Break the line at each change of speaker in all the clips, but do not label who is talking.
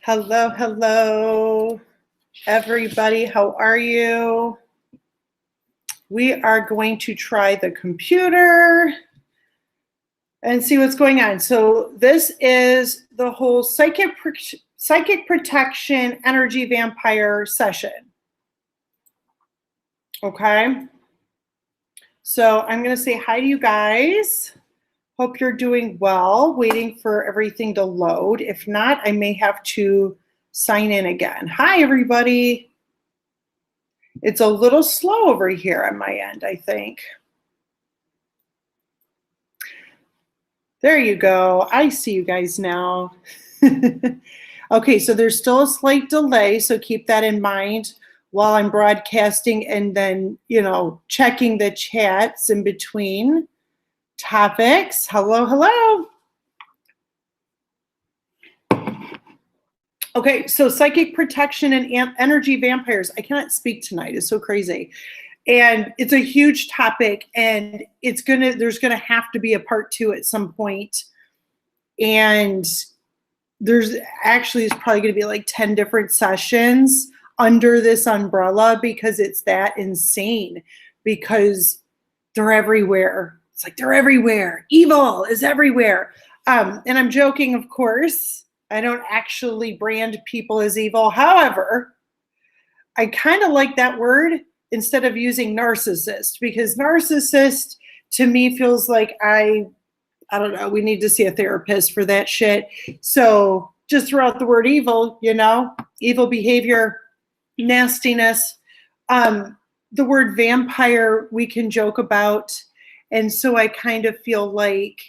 Hello, hello, everybody. How are you? We are going to try the computer and see what's going on. So this is the whole psychic protection energy vampire session. Okay. So I'm going to say hi to you guys. Hope you're doing well, waiting for everything to load. If not, I may have to sign in again. Hi, everybody. It's a little slow over here on my end, I think. There you go. I see you guys now. Okay, so there's still a slight delay, so keep that in mind while I'm broadcasting and then, checking the chats in between topics. Hello, hello. Okay, so psychic protection and energy vampires. I cannot speak tonight. It's so crazy. And it's a huge topic, and there's gonna have to be a part 2 at some point. And there's probably gonna be like 10 different sessions under this umbrella because it's that insane, because they're everywhere. It's like they're everywhere. Evil is everywhere. And I'm joking, of course. I don't actually brand people as evil. However, I kind of like that word instead of using narcissist, because narcissist to me feels like I don't know, we need to see a therapist for that shit. So just throw out the word evil, evil behavior, nastiness. The word vampire we can joke about. And so I kind of feel like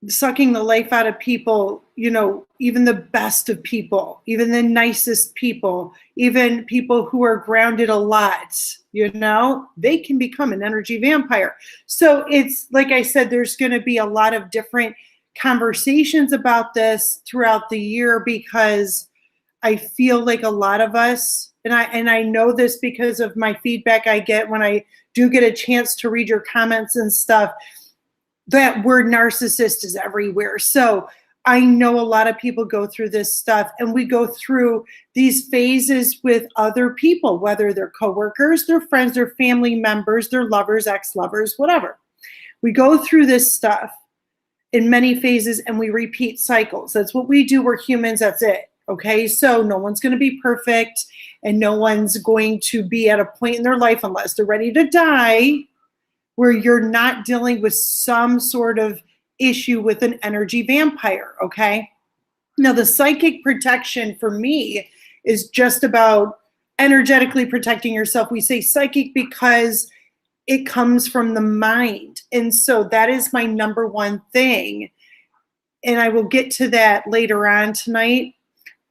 sucking the life out of people, even the best of people, even the nicest people, even people who are grounded a lot, they can become an energy vampire. So it's, like I said, there's going to be a lot of different conversations about this throughout the year, because I feel like a lot of us, and I know this because of my feedback I get when I do get a chance to read your comments and stuff, that word narcissist is everywhere. So I know a lot of people go through this stuff, and we go through these phases with other people, whether they're coworkers, their friends, their family members, their lovers, ex-lovers, whatever. We go through this stuff in many phases, and we repeat cycles. That's what we do. We're humans. That's it. Okay. So no one's going to be perfect, and no one's going to be at a point in their life, unless they're ready to die, where you're not dealing with some sort of issue with an energy vampire, okay? Now, the psychic protection for me is just about energetically protecting yourself. We say psychic because it comes from the mind. And so that is my number one thing. And I will get to that later on tonight.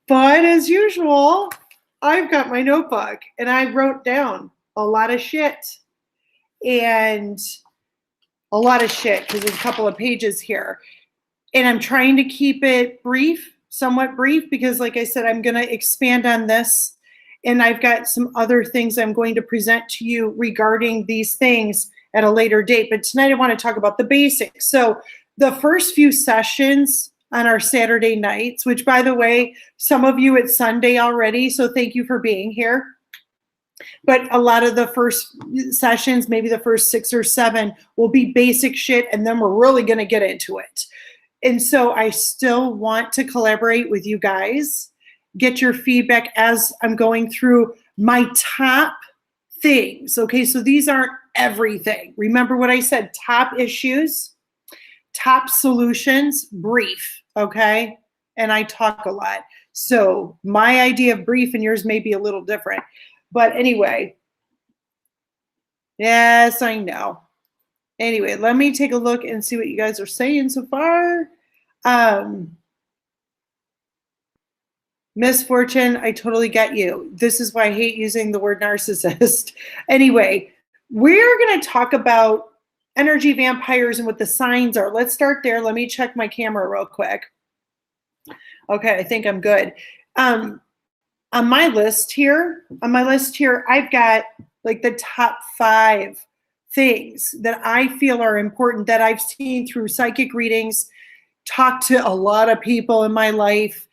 But as usual, I've got my notebook, and I wrote down a lot of shit. And a lot of shit, because there's a couple of pages here. And I'm trying to keep it brief, somewhat brief, because like I said, I'm going to expand on this. And I've got some other things I'm going to present to you regarding these things at a later date. But tonight I want to talk about the basics. So the first few sessions on our Saturday nights, which, by the way, some of you it's Sunday already, so thank you for being here. But a lot of the first sessions, maybe the first 6 or 7, will be basic shit, and then we're really going to get into it. And so I still want to collaborate with you guys, get your feedback as I'm going through my top things. Okay, so these aren't everything. Remember what I said, top issues, top solutions, brief, okay? And I talk a lot. So my idea of brief and yours may be a little different. But anyway, yes, I know. Anyway, let me take a look and see what you guys are saying so far. Misfortune, I totally get you. This is why I hate using the word narcissist. Anyway, we're going to talk about energy vampires and what the signs are. Let's start there. Let me check my camera real quick. Okay, I think I'm good. On my list here, I've got like the top 5 things that I feel are important that I've seen through psychic readings, talked to a lot of people in my life,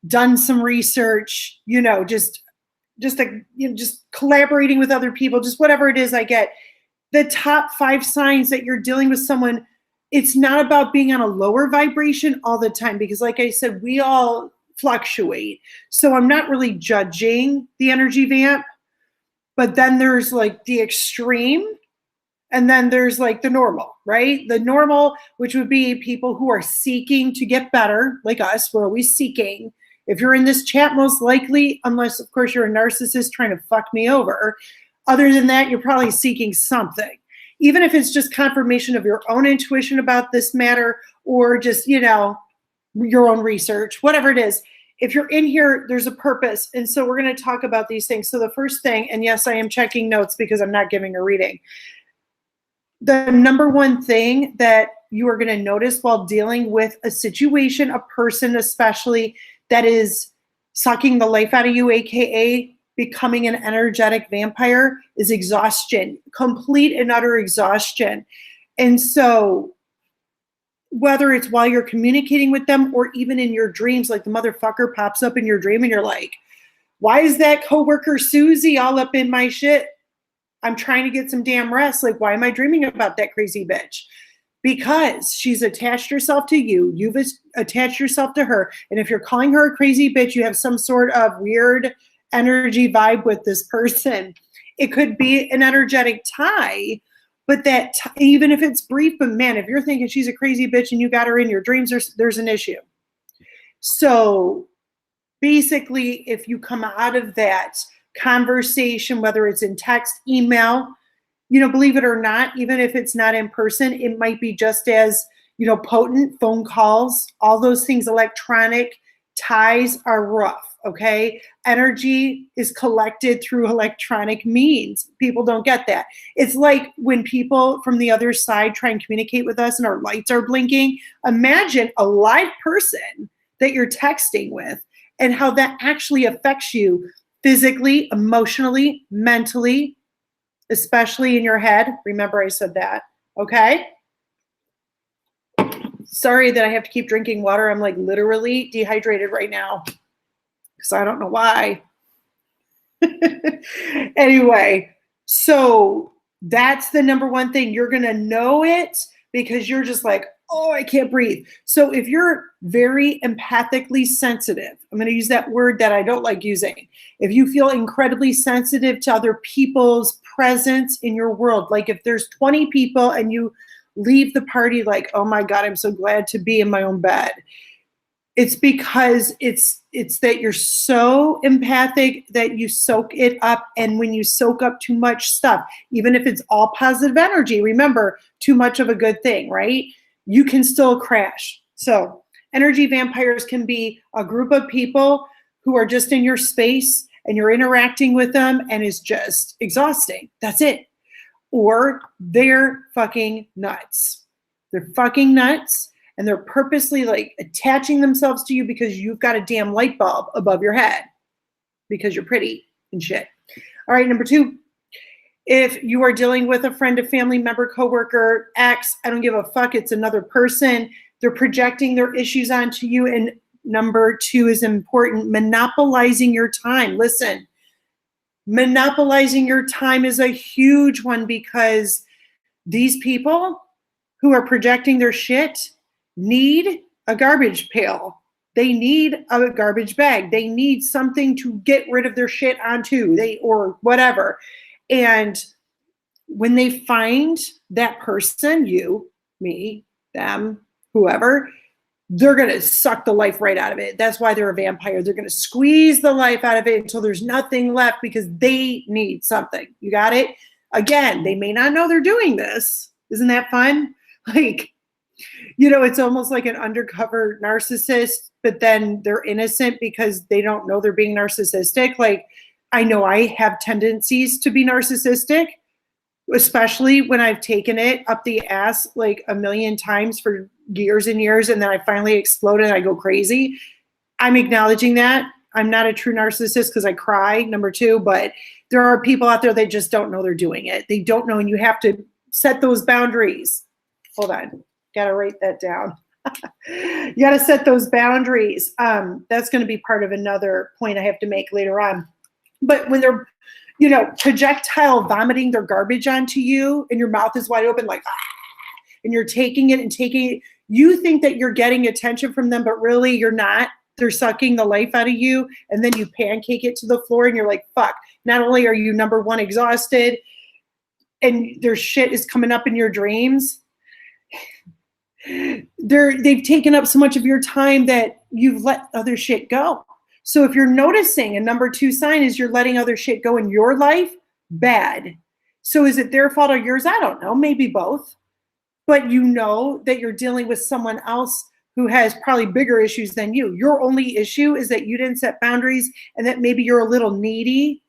done some research, just collaborating with other people, just whatever it is I get. The top 5 signs that you're dealing with someone, it's not about being on a lower vibration all the time, because like I said, we all fluctuate. So I'm not really judging the energy vamp, but then there's like the extreme, and then there's like the normal, right? The normal, which would be people who are seeking to get better, like us, we're always seeking. If you're in this chat, most likely, unless of course you're a narcissist trying to fuck me over, other than that, you're probably seeking something. Even if it's just confirmation of your own intuition about this matter, or just, your own research, whatever it is. If you're in here, there's a purpose. And so we're going to talk about these things. So the first thing, and yes, I am checking notes because I'm not giving a reading. The number one thing that you are going to notice while dealing with a situation, a person especially, that is sucking the life out of you, aka becoming an energetic vampire, is exhaustion, complete and utter exhaustion. And so whether it's while you're communicating with them or even in your dreams, like the motherfucker pops up in your dream and you're like, why is that coworker Susie all up in my shit? I'm trying to get some damn rest. Like, why am I dreaming about that crazy bitch? Because she's attached herself to you. You've attached yourself to her. And if you're calling her a crazy bitch, you have some sort of weird energy vibe with this person. It could be an energetic tie, but that even if it's brief, but man, if you're thinking she's a crazy bitch and you got her in your dreams, there's an issue. So basically, if you come out of that conversation, whether it's in text, email, believe it or not, even if it's not in person, it might be just as, potent. Phone calls, all those things, electronic ties are rough, okay? Energy is collected through electronic means. People don't get that. It's like when people from the other side try and communicate with us and our lights are blinking. Imagine a live person that you're texting with and how that actually affects you physically, emotionally, mentally, especially in your head. Remember I said that, okay? Sorry that I have to keep drinking water. I'm like literally dehydrated right now because I don't know why. Anyway, so that's the number one thing. You're going to know it because you're just like, oh, I can't breathe. So if you're very empathically sensitive, I'm going to use that word that I don't like using. If you feel incredibly sensitive to other people's presence in your world, like if there's 20 people and you leave the party like, oh my God, I'm so glad to be in my own bed. It's because it's that you're so empathic that you soak it up. And when you soak up too much stuff, even if it's all positive energy, remember, too much of a good thing, right? You can still crash. So energy vampires can be a group of people who are just in your space and you're interacting with them and it's just exhausting. That's it. Or they're fucking nuts. They're fucking nuts and they're purposely like attaching themselves to you because you've got a damn light bulb above your head because you're pretty and shit. All right, number 2. If you are dealing with a friend, a family member, coworker, ex, I don't give a fuck, it's another person. They're projecting their issues onto you. And number 2 is important, monopolizing your time. Listen, monopolizing your time is a huge one because these people who are projecting their shit need a garbage pail. They need a garbage bag. They need something to get rid of their shit onto, or whatever. And when they find that person, you, me, them, whoever, they're going to suck the life right out of it. That's why they're a vampire. They're going to squeeze the life out of it until there's nothing left because they need something. You got it? Again, they may not know they're doing this. Isn't that fun? Like, it's almost like an undercover narcissist, but then they're innocent because they don't know they're being narcissistic. Like, I know I have tendencies to be narcissistic, especially when I've taken it up the ass like a million times for years and years, and then I finally explode and I go crazy. I'm acknowledging that. I'm not a true narcissist because I cry, number 2, but there are people out there that just don't know they're doing it. They don't know, and you have to set those boundaries. Hold on. Got to write that down. You got to set those boundaries. That's going to be part of another point I have to make later on. But when they're, projectile vomiting their garbage onto you and your mouth is wide open, like, and you're taking it, you think that you're getting attention from them, but really you're not. They're sucking the life out of you. And then you pancake it to the floor and you're like, fuck, not only are you, number one, exhausted and their shit is coming up in your dreams, they've taken up so much of your time that you've let other shit go. So if you're noticing a number 2 sign is you're letting other shit go in your life, bad. So is it their fault or yours? I don't know, maybe both. But you know that you're dealing with someone else who has probably bigger issues than you. Your only issue is that you didn't set boundaries and that maybe you're a little needy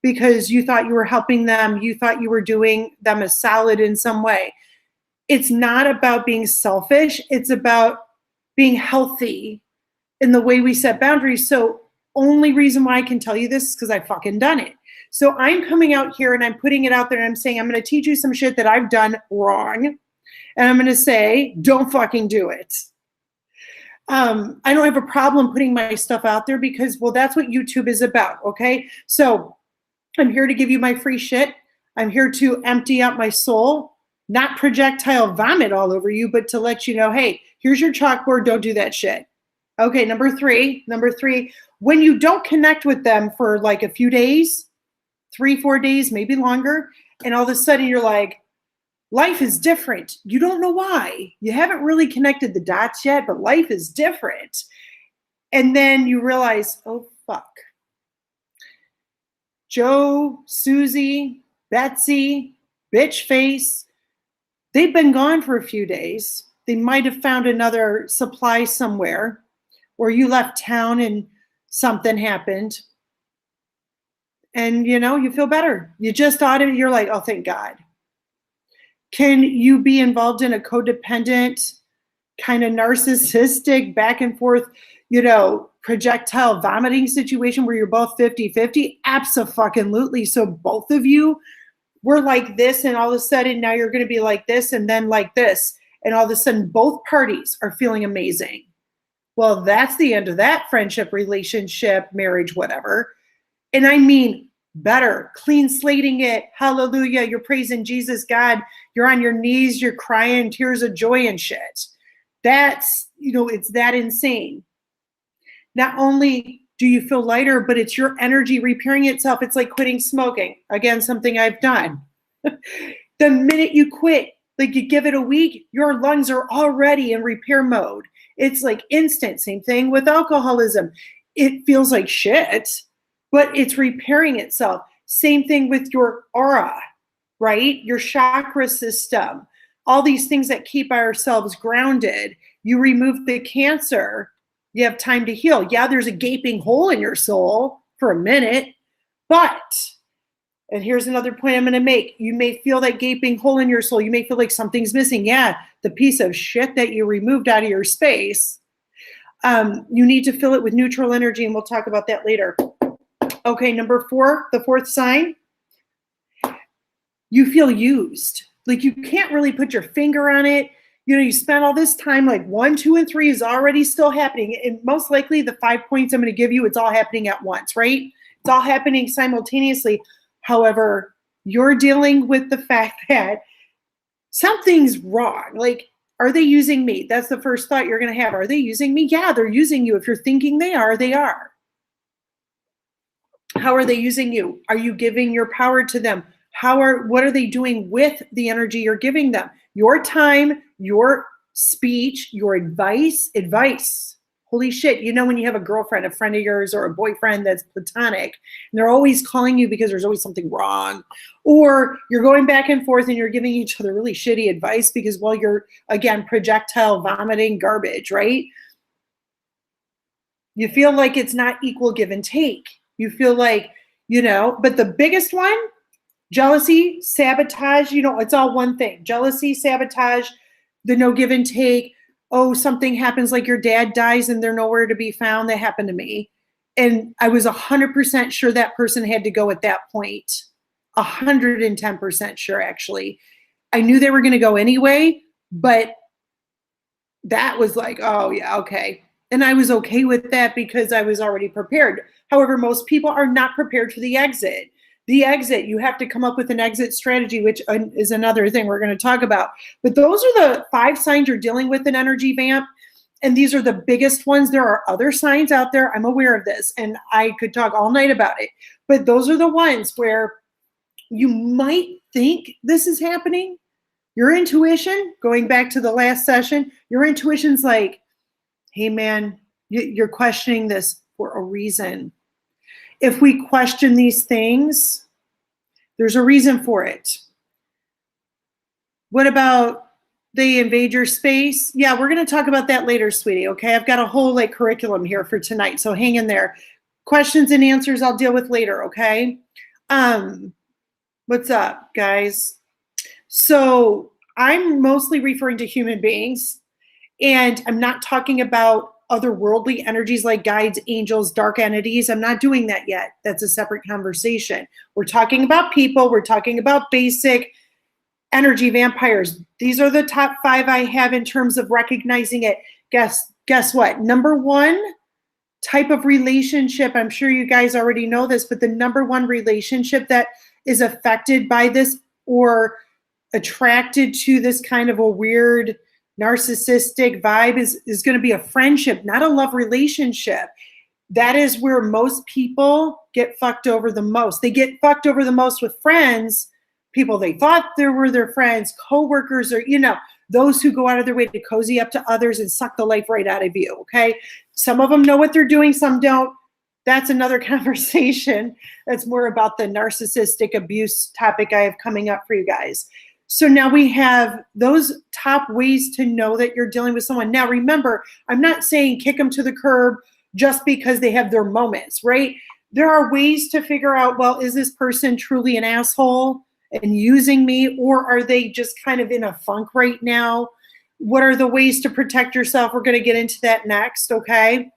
because you thought you were helping them. You thought you were doing them a solid in some way. It's not about being selfish. It's about being healthy in the way we set boundaries. So only reason why I can tell you this is because I fucking done it. So I'm coming out here and I'm putting it out there and I'm saying, I'm going to teach you some shit that I've done wrong. And I'm going to say, don't fucking do it. I don't have a problem putting my stuff out there because, well, that's what YouTube is about. Okay. So I'm here to give you my free shit. I'm here to empty out my soul, not projectile vomit all over you, but to let you know, hey, here's your chalkboard. Don't do that shit. Okay. Number three, when you don't connect with them for like a few days, 3-4 days, maybe longer, and all of a sudden you're like, life is different. You don't know why. You haven't really connected the dots yet, but life is different. And then you realize, oh, fuck. Joe, Susie, Betsy, bitch face, they've been gone for a few days. They might have found another supply somewhere, or you left town and something happened. And, you feel better. You just thought of it. You're like, oh, thank God. Can you be involved in a codependent, kind of narcissistic, back and forth, projectile vomiting situation where you're both 50-50? Abso-fucking-lutely. So both of you were like this, and all of a sudden now you're going to be like this and then like this. And all of a sudden both parties are feeling amazing. Well, that's the end of that friendship, relationship, marriage, whatever. And I mean better, clean slating it. Hallelujah. You're praising Jesus, God. You're on your knees. You're crying tears of joy and shit. That's, it's that insane. Not only do you feel lighter, but it's your energy repairing itself. It's like quitting smoking. Again, something I've done. The minute you quit, like you give it a week, your lungs are already in repair mode. It's like instant. Same thing with alcoholism. It feels like shit, but it's repairing itself. Same thing with your aura, right? Your chakra system, all these things that keep ourselves grounded. You remove the cancer, you have time to heal. Yeah, there's a gaping hole in your soul for a minute, but, and here's another point I'm going to make. You may feel that gaping hole in your soul. You may feel like something's missing. Yeah, the piece of shit that you removed out of your space. You need to fill it with neutral energy, and we'll talk about that later. Okay, number 4, the 4th sign, you feel used. Like you can't really put your finger on it. You spent all this time, like 1, 2, and 3 is already still happening. And most likely the 5 points I'm going to give you, it's all happening at once, right? It's all happening simultaneously. However, you're dealing with the fact that something's wrong. Like, are they using me? That's the first thought you're going to have. Are they using me? Yeah, they're using you. If you're thinking they are, they are. How are they using you? Are you giving your power to them? What are they doing with the energy you're giving them? Your time, your speech, your advice. Holy shit. When you have a girlfriend, a friend of yours, or a boyfriend that's platonic, and they're always calling you because there's always something wrong, or you're going back and forth and you're giving each other really shitty advice because, well, you're, again, projectile vomiting garbage, right? You feel like it's not equal give and take. You feel like, but the biggest one, jealousy, sabotage, it's all one thing. Jealousy, sabotage, the no give and take. Oh, something happens like your dad dies and they're nowhere to be found. That happened to me. And I was 100% sure that person had to go at that point. 110% sure, actually. I knew they were going to go anyway, but that was like, oh yeah, okay. And I was okay with that because I was already prepared. However, most people are not prepared for the exit. The exit, you have to come up with an exit strategy, which is another thing we're going to talk about. But those are the 5 signs you're dealing with an energy vamp. And these are the biggest ones. There are other signs out there. I'm aware of this, and I could talk all night about it. But those are the ones where you might think this is happening. Your intuition, going back to the last session, your intuition's like, hey man, you're questioning this for a reason. If we question these things, there's a reason for it. What about they invade your space? Yeah, we're going to talk about that later, sweetie. Okay, I've got a whole like curriculum here for tonight, so hang in there. Questions and answers I'll deal with later. Okay. What's up, guys? So I'm mostly referring to human beings, and I'm not talking about otherworldly energies like guides, angels, dark entities. I'm not doing that yet. That's a separate conversation. We're talking about people. We're talking about basic energy vampires. These are the top 5 I have in terms of recognizing it. Guess what? Number 1 type of relationship, I'm sure you guys already know this, but the number 1 relationship that is affected by this or attracted to this kind of a weird narcissistic vibe is going to be a friendship, not a love relationship. That is where most people get fucked over the most. They get fucked over the most with friends, people they thought they were their friends, coworkers, or, those who go out of their way to cozy up to others and suck the life right out of you, okay? Some of them know what they're doing, some don't. That's another conversation. That's more about the narcissistic abuse topic I have coming up for you guys. So now we have those top ways to know that you're dealing with someone. Now remember, I'm not saying kick them to the curb just because they have their moments, right? There are ways to figure out, well, is this person truly an asshole and using me, or are they just kind of in a funk right now? What are the ways to protect yourself? We're going to get into that next, okay?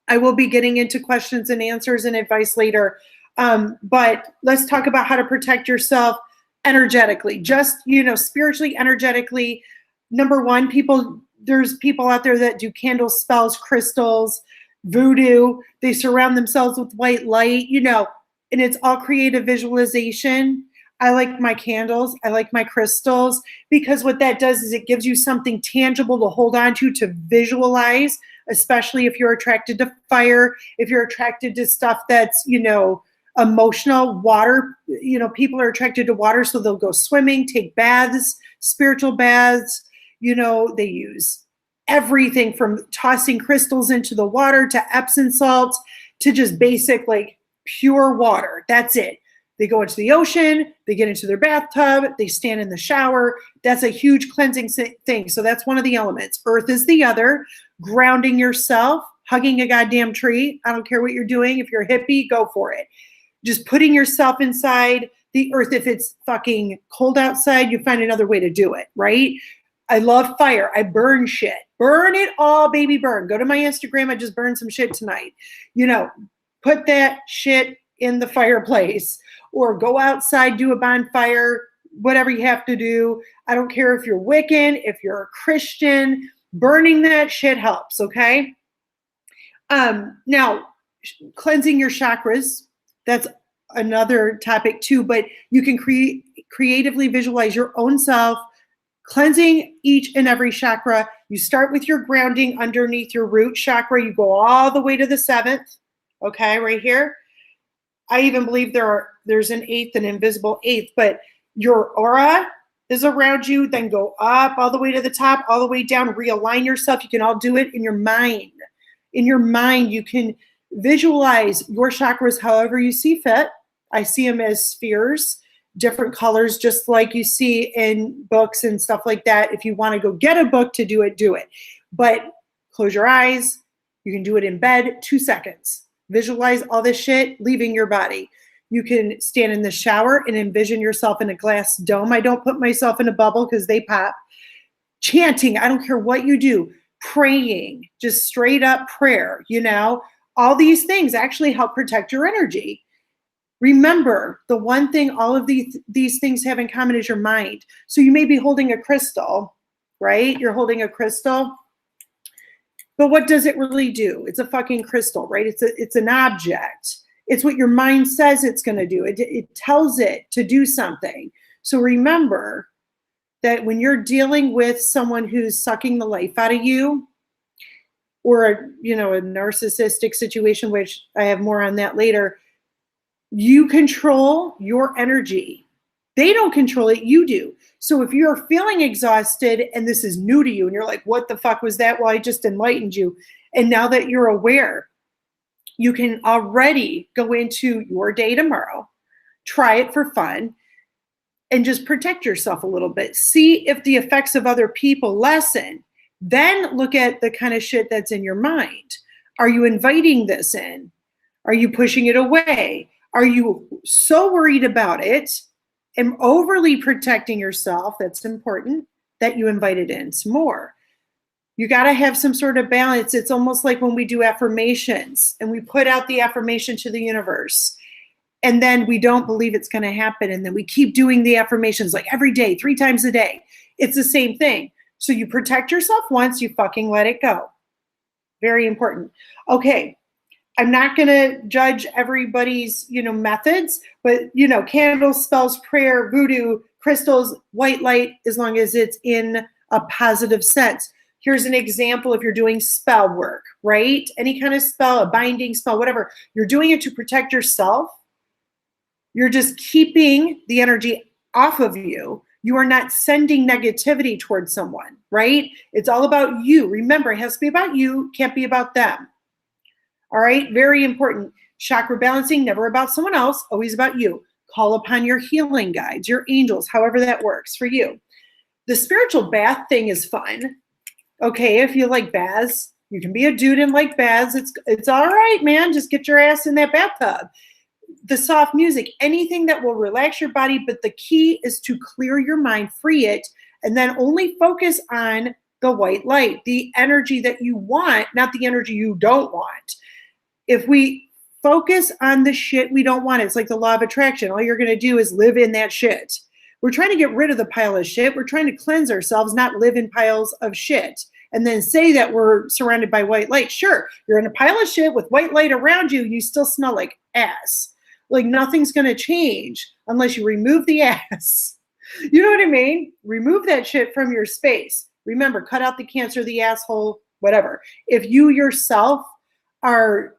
I will be getting into questions and answers and advice later. But let's talk about how to protect yourself energetically, just, spiritually, energetically. Number 1, there's people out there that do candle spells, crystals, voodoo. They surround themselves with white light, and it's all creative visualization. I like my candles. I like my crystals because what that does is it gives you something tangible to hold on to visualize, especially if you're attracted to fire, if you're attracted to stuff that's, emotional. Water, people are attracted to water, so they'll go swimming, take baths, spiritual baths. They use everything from tossing crystals into the water to Epsom salts to just basic, like pure water. That's it. They go into the ocean, they get into their bathtub, they stand in the shower. That's a huge cleansing thing. So that's one of the elements. Earth is the other. Grounding yourself, hugging a goddamn tree. I don't care what you're doing. If you're a hippie, go for it. Just putting yourself inside the earth. If it's fucking cold outside, you find another way to do it, right? I love fire. I burn shit. Burn it all, baby, burn. Go to my Instagram. I just burned some shit tonight. Put that shit in the fireplace or go outside, do a bonfire, whatever you have to do. I don't care if you're Wiccan, if you're a Christian, burning that shit helps, okay? Now, cleansing your chakras, that's another topic too, but you can creatively visualize your own self, cleansing each and every chakra. You start with your grounding underneath your root chakra. You go all the way to the 7th, okay, right here. I even believe there's an 8th, an invisible 8th, but your aura is around you, then go up all the way to the top, all the way down, realign yourself. You can all do it in your mind. In your mind, you can visualize your chakras however you see fit. I see them as spheres, different colors, just like you see in books and stuff like that. If you want to go get a book to do it, do it. But close your eyes. You can do it in bed, 2 seconds. Visualize all this shit leaving your body. You can stand in the shower and envision yourself in a glass dome. I don't put myself in a bubble because they pop. Chanting, I don't care what you do. Praying, just straight up prayer, all these things actually help protect your energy. Remember, the one thing all of these things have in common is your mind. So you may be holding a crystal, right? You're holding a crystal. But what does it really do? It's a fucking crystal, right? It's an object. It's what your mind says it's going to do. It tells it to do something. So remember that when you're dealing with someone who's sucking the life out of you, or a narcissistic situation, which I have more on that later, you control your energy. They don't control it, you do. So if you're feeling exhausted and this is new to you and you're like, what the fuck was that? Well, I just enlightened you. And now that you're aware, you can already go into your day tomorrow, try it for fun, and just protect yourself a little bit. See if the effects of other people lessen. Then look at the kind of shit that's in your mind. Are you inviting this in? Are you pushing it away? Are you so worried about it and overly protecting yourself, that's important, that you invite it in some more? You got to have some sort of balance. It's almost like when we do affirmations and we put out the affirmation to the universe and then we don't believe it's going to happen. And then we keep doing the affirmations like every day, 3 times a day. It's the same thing. So you protect yourself once, you fucking let it go. Very important. Okay. I'm not going to judge everybody's, methods, but, candles, spells, prayer, voodoo, crystals, white light, as long as it's in a positive sense. Here's an example if you're doing spell work, right? Any kind of spell, a binding spell, whatever. You're doing it to protect yourself. You're just keeping the energy off of you. You are not sending negativity towards someone, right? It's all about you. Remember, it has to be about you, can't be about them. All right, very important. Chakra balancing, never about someone else, always about you. Call upon your healing guides, your angels, however that works for you. The spiritual bath thing is fun. Okay, if you like baths, you can be a dude and like baths. It's all right, man. Just get your ass in that bathtub. The soft music, anything that will relax your body, but the key is to clear your mind, free it, and then only focus on the white light, the energy that you want, not the energy you don't want. If we focus on the shit we don't want, it's like the law of attraction. All you're going to do is live in that shit. We're trying to get rid of the pile of shit. We're trying to cleanse ourselves, not live in piles of shit. And then say that we're surrounded by white light. Sure, you're in a pile of shit with white light around you. You still smell like ass. Like nothing's going to change unless you remove the ass. You know what I mean? Remove that shit from your space. Remember, cut out the cancer, the asshole, whatever. If you yourself are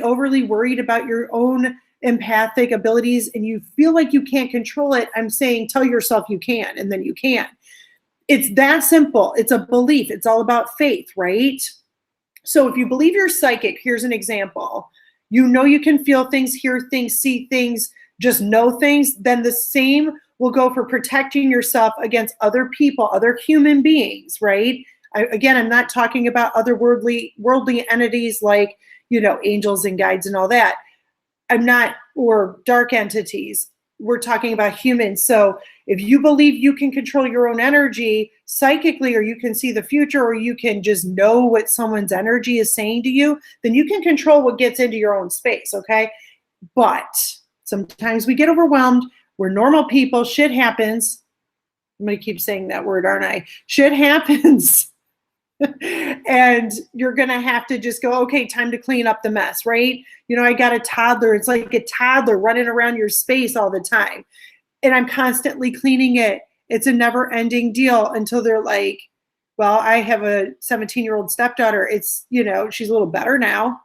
overly worried about your own empathic abilities and you feel like you can't control it, I'm saying tell yourself you can, and then you can. It's that simple. It's a belief. It's all about faith, right? So if you believe you're psychic, here's an example. You know you can feel things, hear things, see things, just know things, then the same will go for protecting yourself against other people, other human beings, right? I'm not talking about other worldly entities like, angels and guides and all that. Or dark entities. We're talking about humans. So if you believe you can control your own energy psychically, or you can see the future, or you can just know what someone's energy is saying to you, then you can control what gets into your own space, okay? But sometimes we get overwhelmed. We're normal people. Shit happens. I'm going to keep saying that word, aren't I? Shit happens. And you're going to have to just go, okay, time to clean up the mess, right? I got a toddler. It's like a toddler running around your space all the time. And I'm constantly cleaning it. It's a never ending deal until they're like, well, I have a 17-year-old stepdaughter. It's, she's a little better now.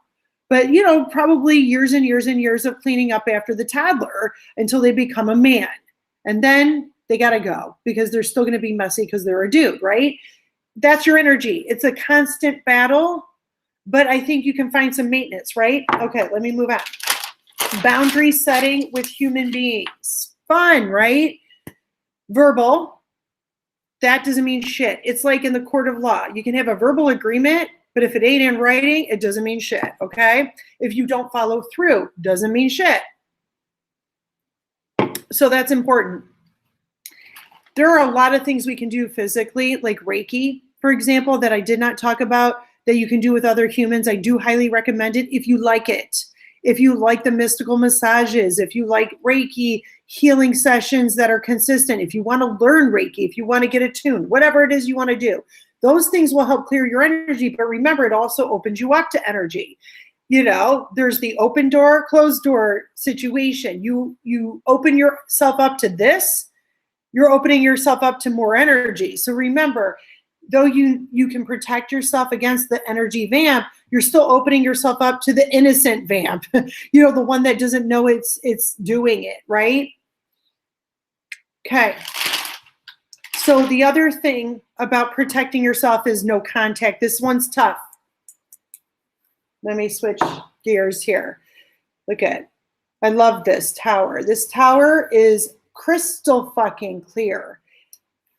But, probably years and years and years of cleaning up after the toddler until they become a man. And then they got to go because they're still going to be messy because they're a dude, right? That's your energy. It's a constant battle, but I think you can find some maintenance, right? Okay, let me move on. Boundary setting with human beings. Fun, right? Verbal. That doesn't mean shit. It's like in the court of law. You can have a verbal agreement, but if it ain't in writing, it doesn't mean shit, okay? If you don't follow through, doesn't mean shit. So that's important. There are a lot of things we can do physically, like Reiki, for example, that I did not talk about, that you can do with other humans. I do highly recommend it if you like it. if you like the mystical massages, if you like Reiki healing sessions that are consistent, if you want to learn Reiki, if you want to get attuned, whatever it is you want to do, those things will help clear your energy. But remember, it also opens you up to energy. You know, there's the open door, closed door situation. You open yourself up to this, you're opening yourself up to more energy. So remember, though you can protect yourself against the energy vamp, you're still opening yourself up to the innocent vamp, you know, the one that doesn't know it's doing it, right? Okay. So the other thing about protecting yourself is no contact. This one's tough. Let me switch gears here. Look at, I love this tower. This tower is crystal fucking clear.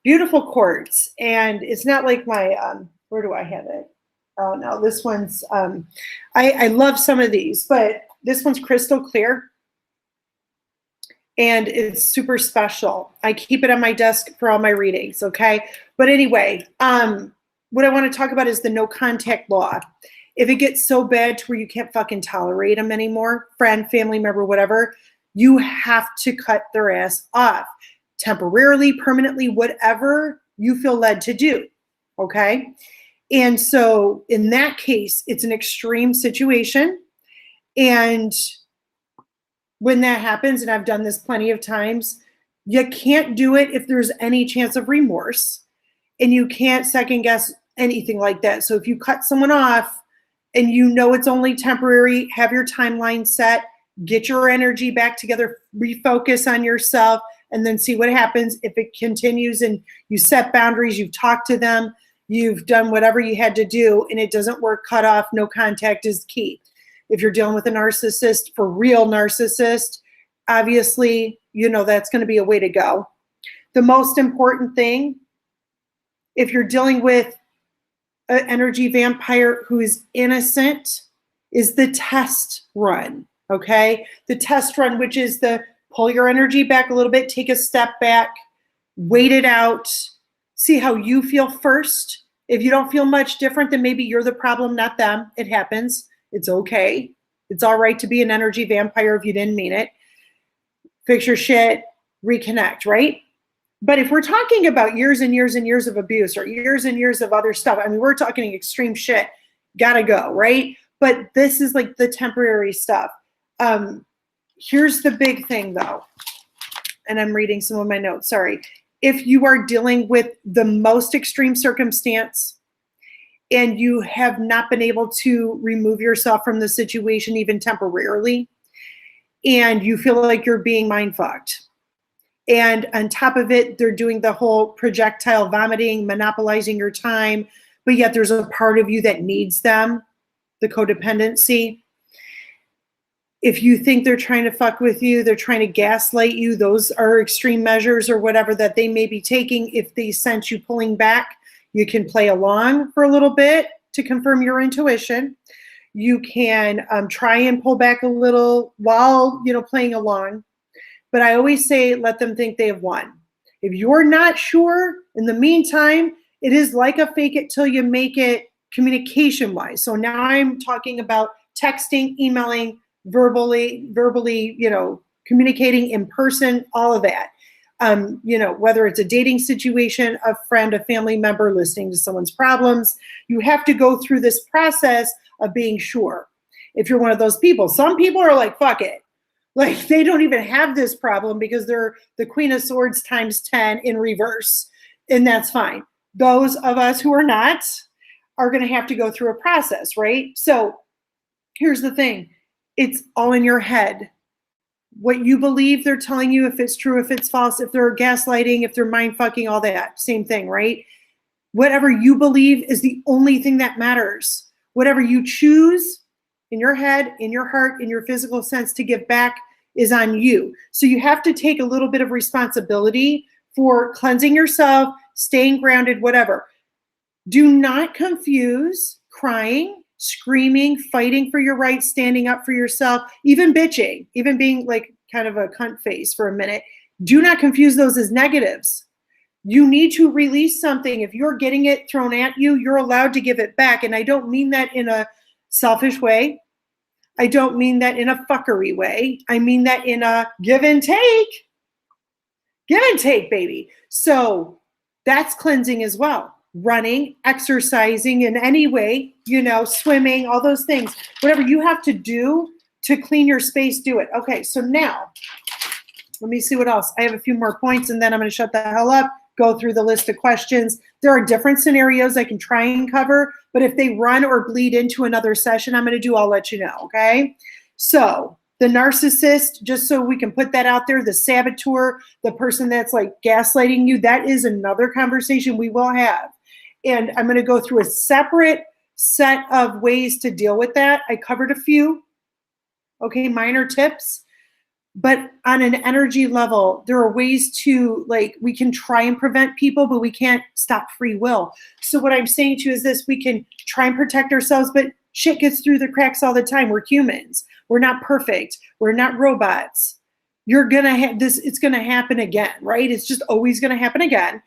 Beautiful quartz. And it's not like my, where do I have it? Oh no, this one's, I love some of these, but this one's crystal clear. And it's super special. I keep it on my desk for all my readings, okay? But anyway, what I want to talk about is the no contact law. If it gets so bad to where you can't fucking tolerate them anymore, friend, family member, whatever, you have to cut their ass off. Temporarily, permanently, whatever you feel led to do, okay? And so in that case, it's an extreme situation. And when that happens, and I've done this plenty of times, you can't do it if there's any chance of remorse, and you can't second guess anything like that. So if you cut someone off and you know it's only temporary, have your timeline set, get your energy back together, refocus on yourself, and then see what happens. If it continues and you set boundaries, you've talked to them, you've done whatever you had to do, and it doesn't work, cut off, no contact is key. If you're dealing with a narcissist, for real narcissist, obviously, you know, that's going to be a way to go. The most important thing, if you're dealing with an energy vampire who is innocent, is the test run, okay? The test run, which is the pull your energy back a little bit, take a step back, wait it out, see how you feel first. If you don't feel much different, then maybe you're the problem, not them. It happens. It's okay. It's all right to be an energy vampire if you didn't mean it. Fix your shit, reconnect, right? But if we're talking about years and years and years of abuse or years and years of other stuff, I mean, we're talking extreme shit, gotta go, right? But this is like the temporary stuff. Here's the big thing though, and I'm reading some of my notes, sorry. If you are dealing with the most extreme circumstance and you have not been able to remove yourself from the situation even temporarily, and you feel like you're being mind fucked, and on top of it, they're doing the whole projectile vomiting, monopolizing your time, but yet there's a part of you that needs them, the codependency. If you think they're trying to fuck with you, they're trying to gaslight you, those are extreme measures or whatever that they may be taking. If they sense you pulling back, you can play along for a little bit to confirm your intuition. You can try and pull back a little while, you know, playing along. But I always say, let them think they have won. If you're not sure, in the meantime, it is like a fake it till you make it communication-wise. So now I'm talking about texting, emailing, verbally, you know, communicating in person, all of that. You know, whether it's a dating situation, a friend, a family member, listening to someone's problems, you have to go through this process of being sure. If you're one of those people, some people are like, fuck it. Like they don't even have this problem because they're the Queen of Swords times 10 in reverse. And that's fine. Those of us who are not are going to have to go through a process, right? So here's the thing. It's all in your head. What you believe they're telling you, if it's true, if it's false, if they're gaslighting, if they're mind fucking, all that, same thing, right? Whatever you believe is the only thing that matters. Whatever you choose in your head, in your heart, in your physical sense to give back is on you. So you have to take a little bit of responsibility for cleansing yourself, staying grounded, whatever. Do not confuse crying, screaming, fighting for your rights, standing up for yourself, even bitching, even being like kind of a cunt face for a minute. Do not confuse those as negatives. You need to release something. If you're getting it thrown at you, you're allowed to give it back. And I don't mean that in a selfish way. I don't mean that in a fuckery way. I mean that in a give and take. Give and take, baby. So that's cleansing as well. Running, exercising in any way, swimming, all those things. Whatever you have to do to clean your space, do it. Okay, so now, let me see what else. I have a few more points, and then I'm going to shut the hell up, go through the list of questions. There are different scenarios I can try and cover, but if they run or bleed into another session, I'm going to do, I'll let you know, okay? So the narcissist, just so we can put that out there, the saboteur, the person that's like gaslighting you, that is another conversation we will have. And I'm going to go through a separate set of ways to deal with that. I covered a few, okay, minor tips. But on an energy level, there are ways to, like, we can try and prevent people, but we can't stop free will. So what I'm saying to you is this: we can try and protect ourselves, but shit gets through the cracks all the time. We're humans. We're not perfect. We're not robots. You're going to have this, it's going to happen again, right? It's just always going to happen again.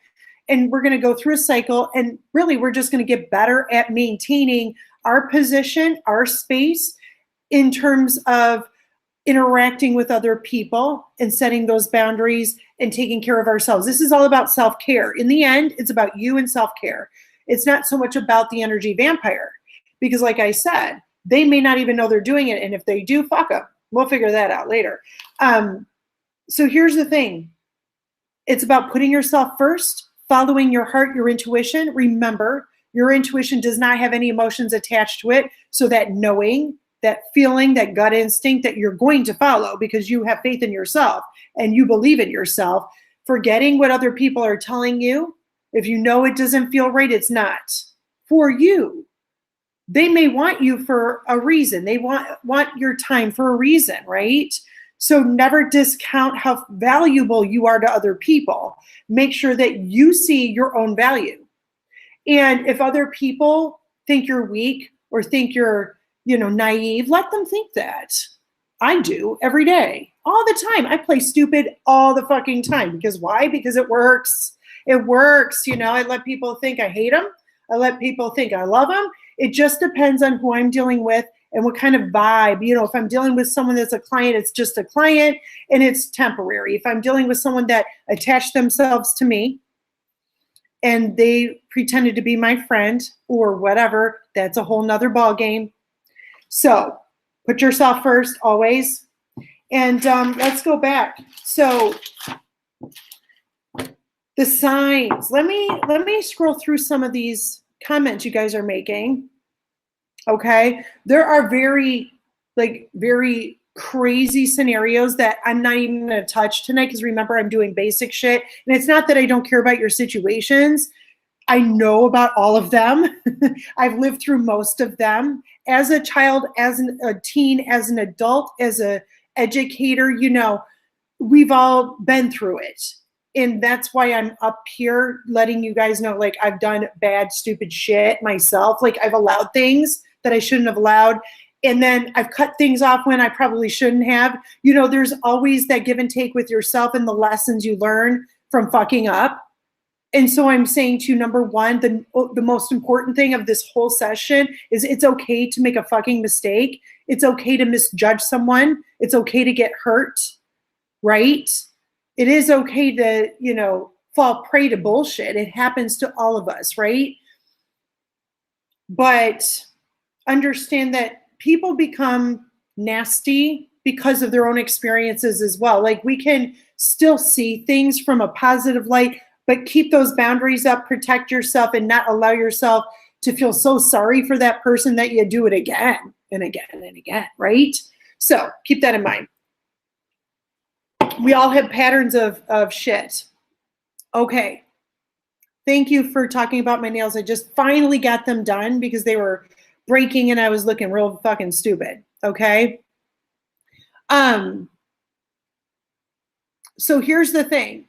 And we're going to go through a cycle, and really we're just going to get better at maintaining our position, our space, in terms of interacting with other people and setting those boundaries and taking care of ourselves. This is all about self-care. In the end, it's about you and self-care. It's not so much about the energy vampire, because like I said, they may not even know they're doing it. And if they do, fuck them. We'll figure that out later. So here's the thing. It's about putting yourself first, following your heart, your intuition. Remember, your intuition does not have any emotions attached to it. So that knowing, that feeling, that gut instinct that you're going to follow because you have faith in yourself and you believe in yourself, forgetting what other people are telling you. If you know it doesn't feel right, it's not for you. They may want you for a reason. They want your time for a reason, right? So never discount how valuable you are to other people. Make sure that you see your own value. And if other people think you're weak or think you're naive, let them think that. I do every day, all the time. I play stupid all the fucking time. Because why? Because it works. It works. I let people think I hate them. I let people think I love them. It just depends on who I'm dealing with and what kind of vibe. If I'm dealing with someone that's a client, it's just a client and it's temporary. If I'm dealing with someone that attached themselves to me and they pretended to be my friend or whatever, that's a whole nother ball game. So put yourself first always. And let's go back. So the signs. Let me scroll through some of these comments you guys are making. Okay. There are very crazy scenarios that I'm not even going to touch tonight, because remember, I'm doing basic shit. And it's not that I don't care about your situations. I know about all of them. I've lived through most of them. As a child, as a teen, as an adult, as an educator, we've all been through it. And that's why I'm up here letting you guys know, like, I've done bad, stupid shit myself. Like, I've allowed things that I shouldn't have allowed. And then I've cut things off when I probably shouldn't have. There's always that give and take with yourself and the lessons you learn from fucking up. And so I'm saying to you, number one, the most important thing of this whole session is it's okay to make a fucking mistake. It's okay to misjudge someone. It's okay to get hurt, right? It is okay to, fall prey to bullshit. It happens to all of us, right? But understand that people become nasty because of their own experiences as well. Like, we can still see things from a positive light, but keep those boundaries up, protect yourself, and not allow yourself to feel so sorry for that person that you do it again and again and again, right? So keep that in mind. We all have patterns of shit. Okay. Thank you for talking about my nails. I just finally got them done because they were breaking and I was looking real fucking stupid. Okay. So here's the thing.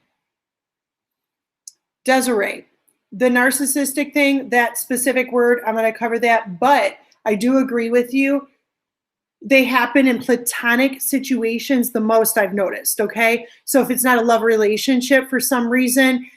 Desiree, the narcissistic thing, that specific word, I'm going to cover that, but I do agree with you. They happen in platonic situations the most, I've noticed, okay? So if it's not a love relationship for some reason,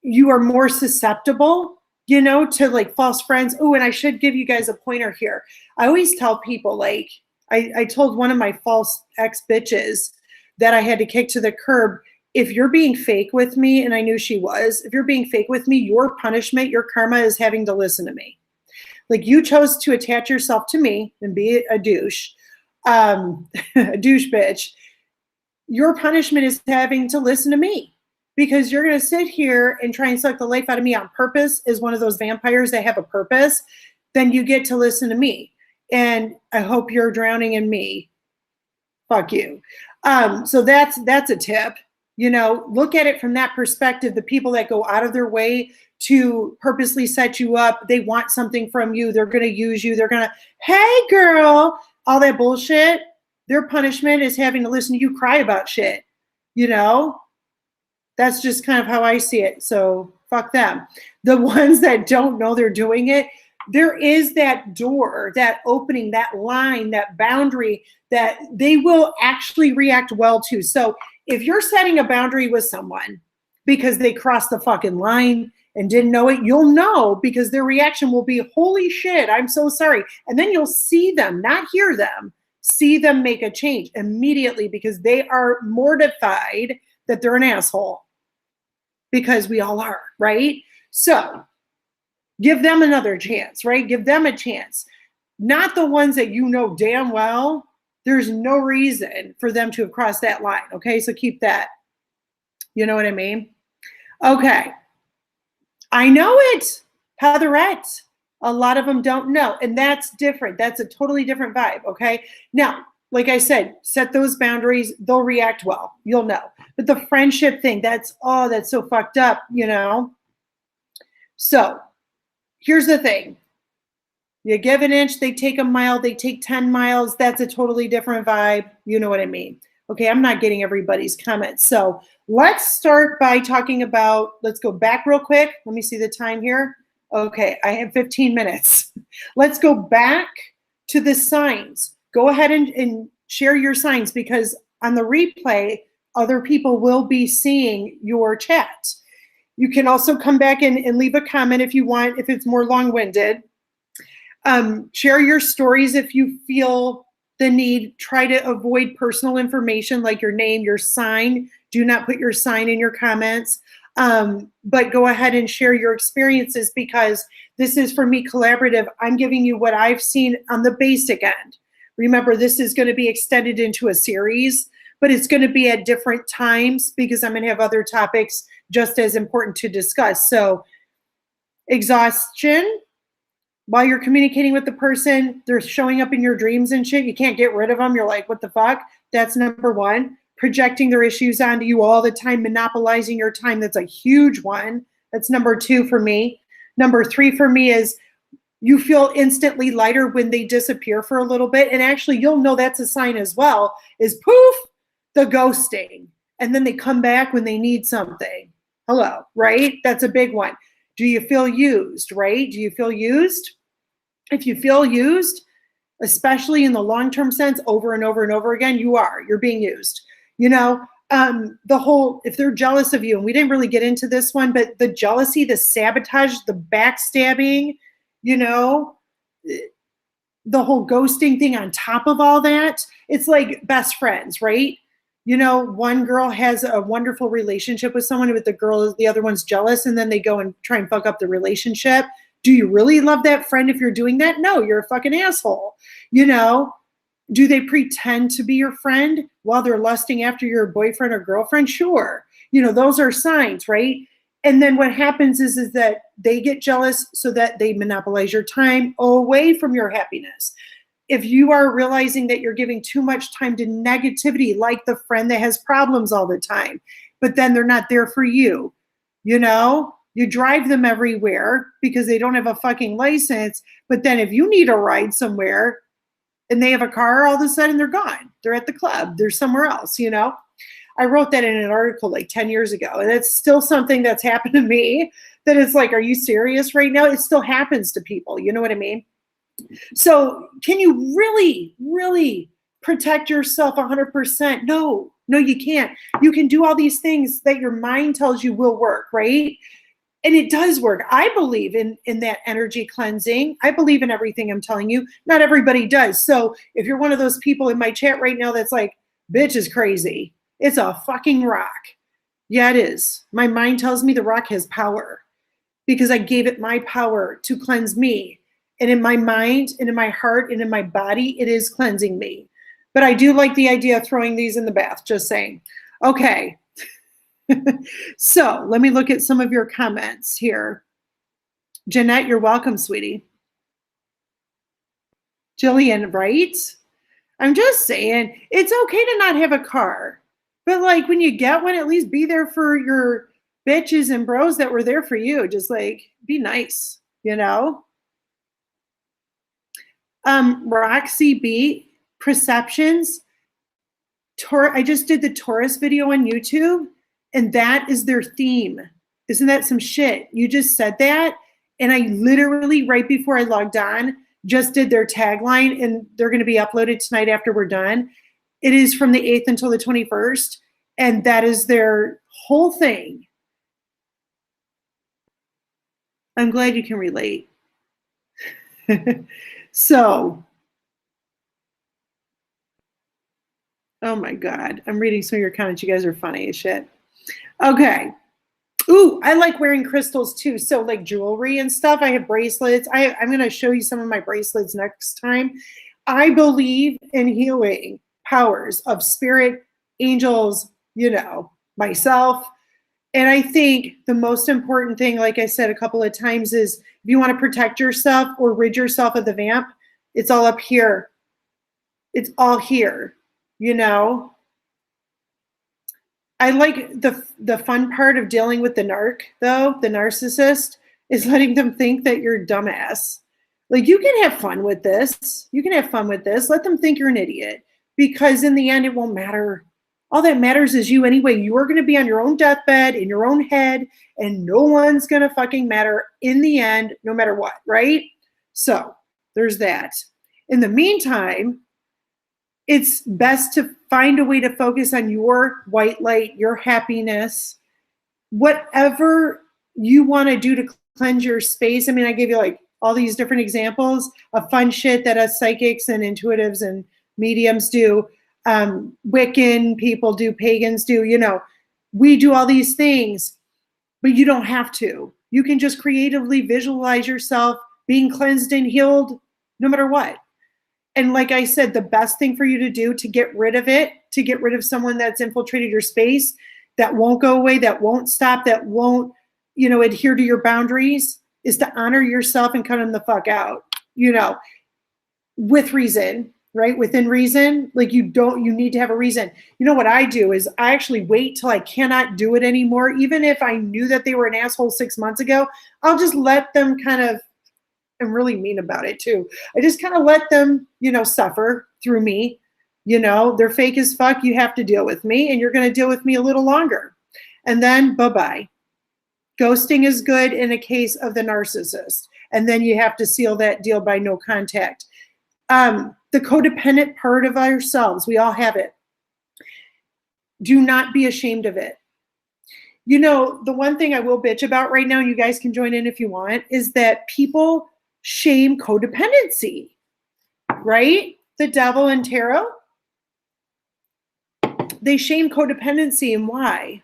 you are more susceptible, to like false friends. Oh, and I should give you guys a pointer here. I always tell people, like, I told one of my false ex-bitches that I had to kick to the curb, if you're being fake with me, and I knew she was, if you're being fake with me, your punishment, your karma is having to listen to me. Like, you chose to attach yourself to me and be a douche, a douche bitch. Your punishment is having to listen to me, because you're going to sit here and try and suck the life out of me on purpose as one of those vampires that have a purpose. Then you get to listen to me. And I hope you're drowning in me. Fuck you. So that's a tip. You know, look at it from that perspective. The people that go out of their way to purposely set you up, they want something from you. They're going to use you. They're going to, hey, girl, all that bullshit. Their punishment is having to listen to you cry about shit. You know, that's just kind of how I see it. So fuck them. The ones that don't know they're doing it, there is that door, that opening, that line, that boundary that they will actually react well to. So if you're setting a boundary with someone because they crossed the fucking line and didn't know it, you'll know, because their reaction will be, holy shit, I'm so sorry. And then you'll see them, not hear them, see them make a change immediately, because they are mortified that they're an asshole, because we all are, right? So give them another chance, right? Give them a chance. Not the ones that you know damn well there's no reason for them to have crossed that line, okay? So keep that. You know what I mean? Okay. I know it, Heatherette. A lot of them don't know, and that's different. That's a totally different vibe, okay? Now, like I said, set those boundaries. They'll react well. You'll know. But the friendship thing, that's so fucked up, you know? So here's the thing. You give an inch, they take a mile, they take 10 miles. That's a totally different vibe. You know what I mean? Okay, I'm not getting everybody's comments. So let's start by talking about, let's go back real quick. Let me see the time here. Okay, I have 15 minutes. Let's go back to the signs. Go ahead and share your signs, because on the replay, other people will be seeing your chat. You can also come back and leave a comment if you want, if it's more long-winded. Share your stories if you feel the need. Try to avoid personal information like your name, your sign. Do not put your sign in your comments. But go ahead and share your experiences, because this is, for me, collaborative. I'm giving you what I've seen on the basic end. Remember, this is going to be extended into a series, but it's going to be at different times, because I'm going to have other topics just as important to discuss. So exhaustion. While you're communicating with the person, they're showing up in your dreams and shit. You can't get rid of them. You're like, what the fuck? That's number one. Projecting their issues onto you all the time, monopolizing your time. That's a huge one. That's number two for me. Number three for me is you feel instantly lighter when they disappear for a little bit. And actually, you'll know that's a sign as well, is poof, the ghosting. And then they come back when they need something. Hello, right? That's a big one. Do you feel used, right? Do you feel used? If you feel used, especially in the long-term sense, over and over and over again, you're being used. You know, the whole, if they're jealous of you, and we didn't really get into this one, but the jealousy, the sabotage, the backstabbing, you know, the whole ghosting thing on top of all that, it's like best friends, right? You know, one girl has a wonderful relationship with someone, but the other one's jealous, and then they go and try and fuck up the relationship. Do you really love that friend if you're doing that? No, you're a fucking asshole. You know, do they pretend to be your friend while they're lusting after your boyfriend or girlfriend? Sure. You know, those are signs, right? And then what happens is that they get jealous so that they monopolize your time away from your happiness. If you are realizing that you're giving too much time to negativity, like the friend that has problems all the time, but then they're not there for you, you know, you drive them everywhere because they don't have a fucking license. But then if you need a ride somewhere and they have a car, all of a sudden they're gone. They're at the club. They're somewhere else, you know. I wrote that in an article like 10 years ago, and it's still something that's happened to me, that it's like, are you serious right now? It still happens to people. You know what I mean? So can you really, really protect yourself 100%? No, you can't. You can do all these things that your mind tells you will work, right? And it does work. I believe in that energy cleansing. I believe in everything I'm telling you. Not everybody does. So if you're one of those people in my chat right now that's like, bitch is crazy, it's a fucking rock. Yeah, it is. My mind tells me the rock has power because I gave it my power to cleanse me. And in my mind and in my heart and in my body, it is cleansing me. But I do like the idea of throwing these in the bath, just saying. Okay. So let me look at some of your comments here. Jeanette, you're welcome, sweetie. Jillian, right? I'm just saying, it's okay to not have a car. But like when you get one, at least be there for your bitches and bros that were there for you. Just like be nice, you know? Roxy B, perceptions. I just did the Taurus video on YouTube, and that is their theme. Isn't that some shit? You just said that, and I literally, right before I logged on, just did their tagline, and they're going to be uploaded tonight after we're done. It is from the 8th until the 21st, and that is their whole thing. I'm glad you can relate. So, oh my God, I'm reading some of your comments. You guys are funny as shit. Okay. Ooh, I like wearing crystals too. So like jewelry and stuff. I have bracelets. I'm going to show you some of my bracelets next time. I believe in healing powers of spirit, angels, you know, myself. And I think the most important thing, like I said a couple of times, is if you want to protect yourself or rid yourself of the vamp, it's all up here. It's all here, you know. I like the fun part of dealing with the narc, though, the narcissist, is letting them think that you're a dumbass. Like, you can have fun with this. You can have fun with this. Let them think you're an idiot. Because in the end, it won't matter. All that matters is you anyway. You are going to be on your own deathbed, in your own head, and no one's going to fucking matter in the end, no matter what, right? So, there's that. In the meantime, it's best to find a way to focus on your white light, your happiness, whatever you want to do to cleanse your space. I mean, I gave you like all these different examples of fun shit that us psychics and intuitives and mediums do. Wiccan people do, pagans do, you know, we do all these things, but you don't have to. You can just creatively visualize yourself being cleansed and healed no matter what. And like I said, the best thing for you to do to get rid of it, to get rid of someone that's infiltrated your space, that won't go away, that won't stop, that won't, you know, adhere to your boundaries, is to honor yourself and cut them the fuck out, you know, with reason, right? Within reason. Like you need to have a reason. You know what I do is I actually wait till I cannot do it anymore. Even if I knew that they were an asshole 6 months ago, I'll just let them kind of, I'm really mean about it too. I just kind of let them, you know, suffer through me. You know, they're fake as fuck. You have to deal with me, and you're going to deal with me a little longer. And then bye-bye. Ghosting is good in a case of the narcissist. And then you have to seal that deal by no contact. The codependent part of ourselves, we all have it. Do not be ashamed of it. You know, the one thing I will bitch about right now, you guys can join in if you want, is that people shame codependency, right? The devil and tarot, they shame codependency, and why?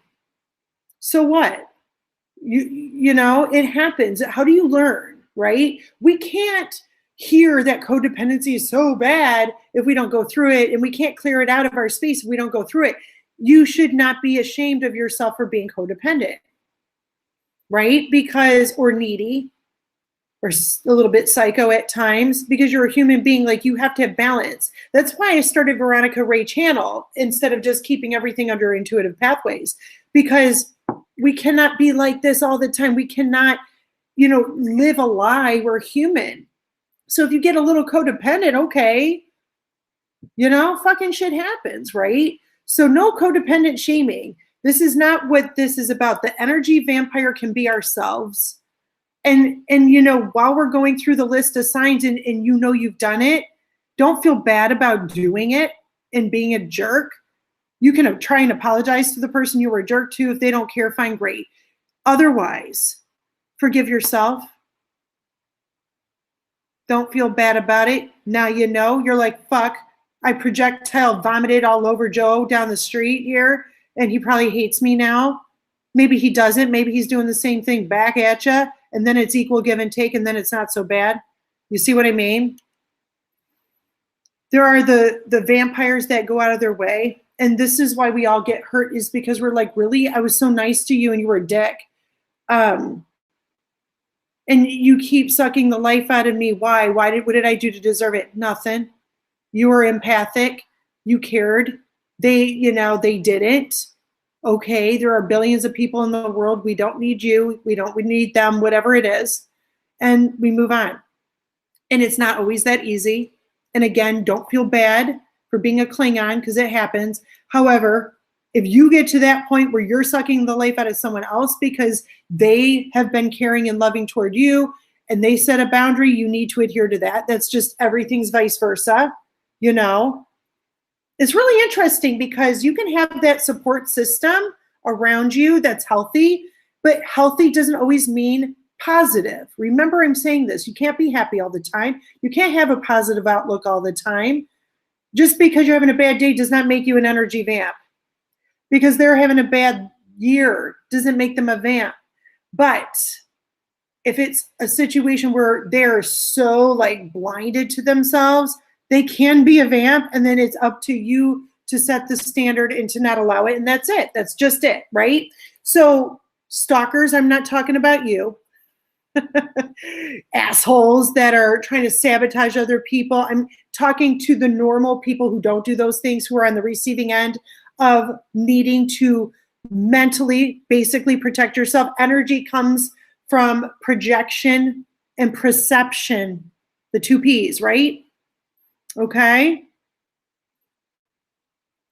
So what? You know, it happens. How do you learn, right? We can't hear that codependency is so bad if we don't go through it, and we can't clear it out of our space if we don't go through it. You should not be ashamed of yourself for being codependent, right? Because, or needy, or a little bit psycho at times, because you're a human being. Like, you have to have balance. That's why I started Veronica Rae channel instead of just keeping everything under intuitive pathways, because we cannot be like this all the time. We cannot, you know, live a lie. We're human. So if you get a little codependent, okay, you know, fucking shit happens, right? So no codependent shaming. This is not what this is about. The energy vampire can be ourselves. And you know, while we're going through the list of signs and you know you've done it, don't feel bad about doing it and being a jerk. You can try and apologize to the person you were a jerk to. If they don't care, fine, great. Otherwise, Forgive yourself. Don't feel bad about it. Now you know. You're like, fuck, I projectile vomited all over Joe down the street here, and he probably hates me now. Maybe he doesn't. Maybe he's doing the same thing back at you, and then it's equal give and take, and then it's not so bad. You see what I mean? There are the vampires that go out of their way, and this is why we all get hurt, is because we're like, really? I was so nice to you, and you were a dick. And you keep sucking the life out of me. Why? What did I do to deserve it? Nothing. You were empathic. You cared. They didn't. Okay, there are billions of people in the world. We don't need you. We need them, whatever it is. And we move on. And it's not always that easy. And again, don't feel bad for being a Klingon, because it happens. However, if you get to that point where you're sucking the life out of someone else because they have been caring and loving toward you and they set a boundary, you need to adhere to that. That's just everything's vice versa. It's really interesting because you can have that support system around you that's healthy, but healthy doesn't always mean positive. Remember, I'm saying this. You can't be happy all the time. You can't have a positive outlook all the time. Just because you're having a bad day does not make you an energy vamp. Because they're having a bad year doesn't make them a vamp. But if it's a situation where they're so like blinded to themselves, they can be a vamp, and then it's up to you to set the standard and to not allow it. And that's it. That's just it, right? So stalkers, I'm not talking about you. Assholes that are trying to sabotage other people. I'm talking to the normal people who don't do those things, who are on the receiving end of needing to mentally basically protect yourself. Energy comes from projection and perception, the two P's, right? Okay.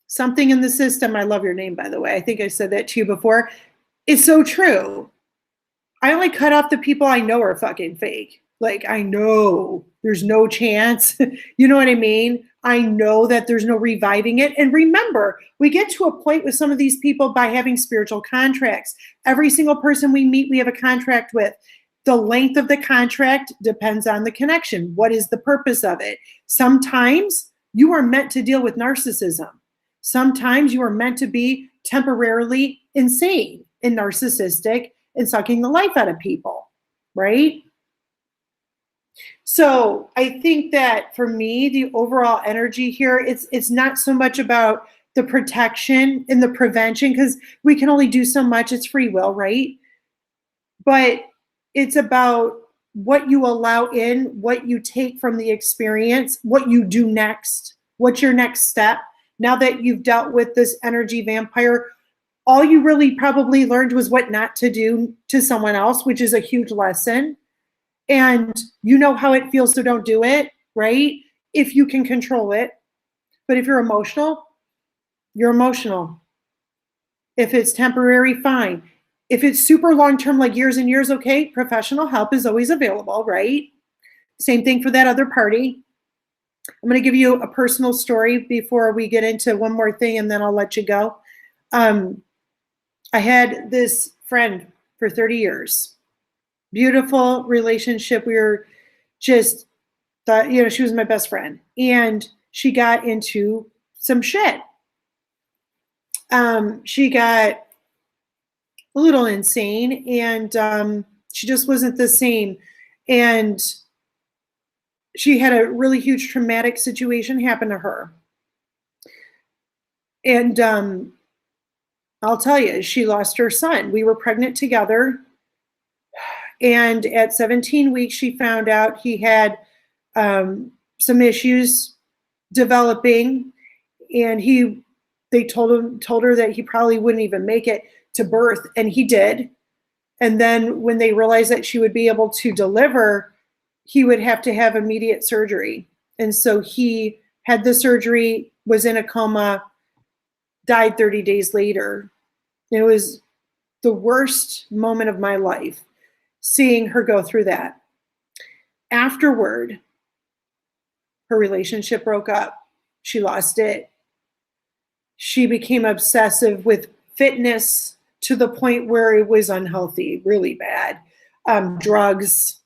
Something in the system. I love your name, by the way. I think I said that to you before. It's so true. I only cut off the people I know are fucking fake. Like, I know there's no chance. You know what I mean? I know that there's no reviving it. And remember, we get to a point with some of these people by having spiritual contracts. Every single person we meet, we have a contract with. The length of the contract depends on the connection. What is the purpose of it? Sometimes you are meant to deal with narcissism. Sometimes you are meant to be temporarily insane and narcissistic and sucking the life out of people, right? So I think that for me, the overall energy here, it's not so much about the protection and the prevention, because we can only do so much. It's free will, right? But it's about what you allow in, what you take from the experience, what you do next, what's your next step. Now that you've dealt with this energy vampire, all you really probably learned was what not to do to someone else, which is a huge lesson. And you know how it feels, so don't do it, right? If you can control it. But if you're emotional, you're emotional. If it's temporary, fine. If it's super long-term, like years and years, okay, professional help is always available, right? Same thing for that other party. I'm going to give you a personal story before we get into one more thing, and then I'll let you go. I had this friend for 30 years. Beautiful relationship. We were just thought, she was my best friend. And she got into some shit. She got a little insane, and she just wasn't the same. And she had a really huge traumatic situation happen to her. And I'll tell you, she lost her son. We were pregnant together. And at 17 weeks, she found out he had some issues developing. And they told her that he probably wouldn't even make it to birth. And he did. And then when they realized that she would be able to deliver, he would have to have immediate surgery. And so he had the surgery, was in a coma, died 30 days later. It was the worst moment of my life, seeing her go through that. Afterward, her relationship broke up. She lost it. She became obsessive with fitness to the point where it was unhealthy, really bad. drugs,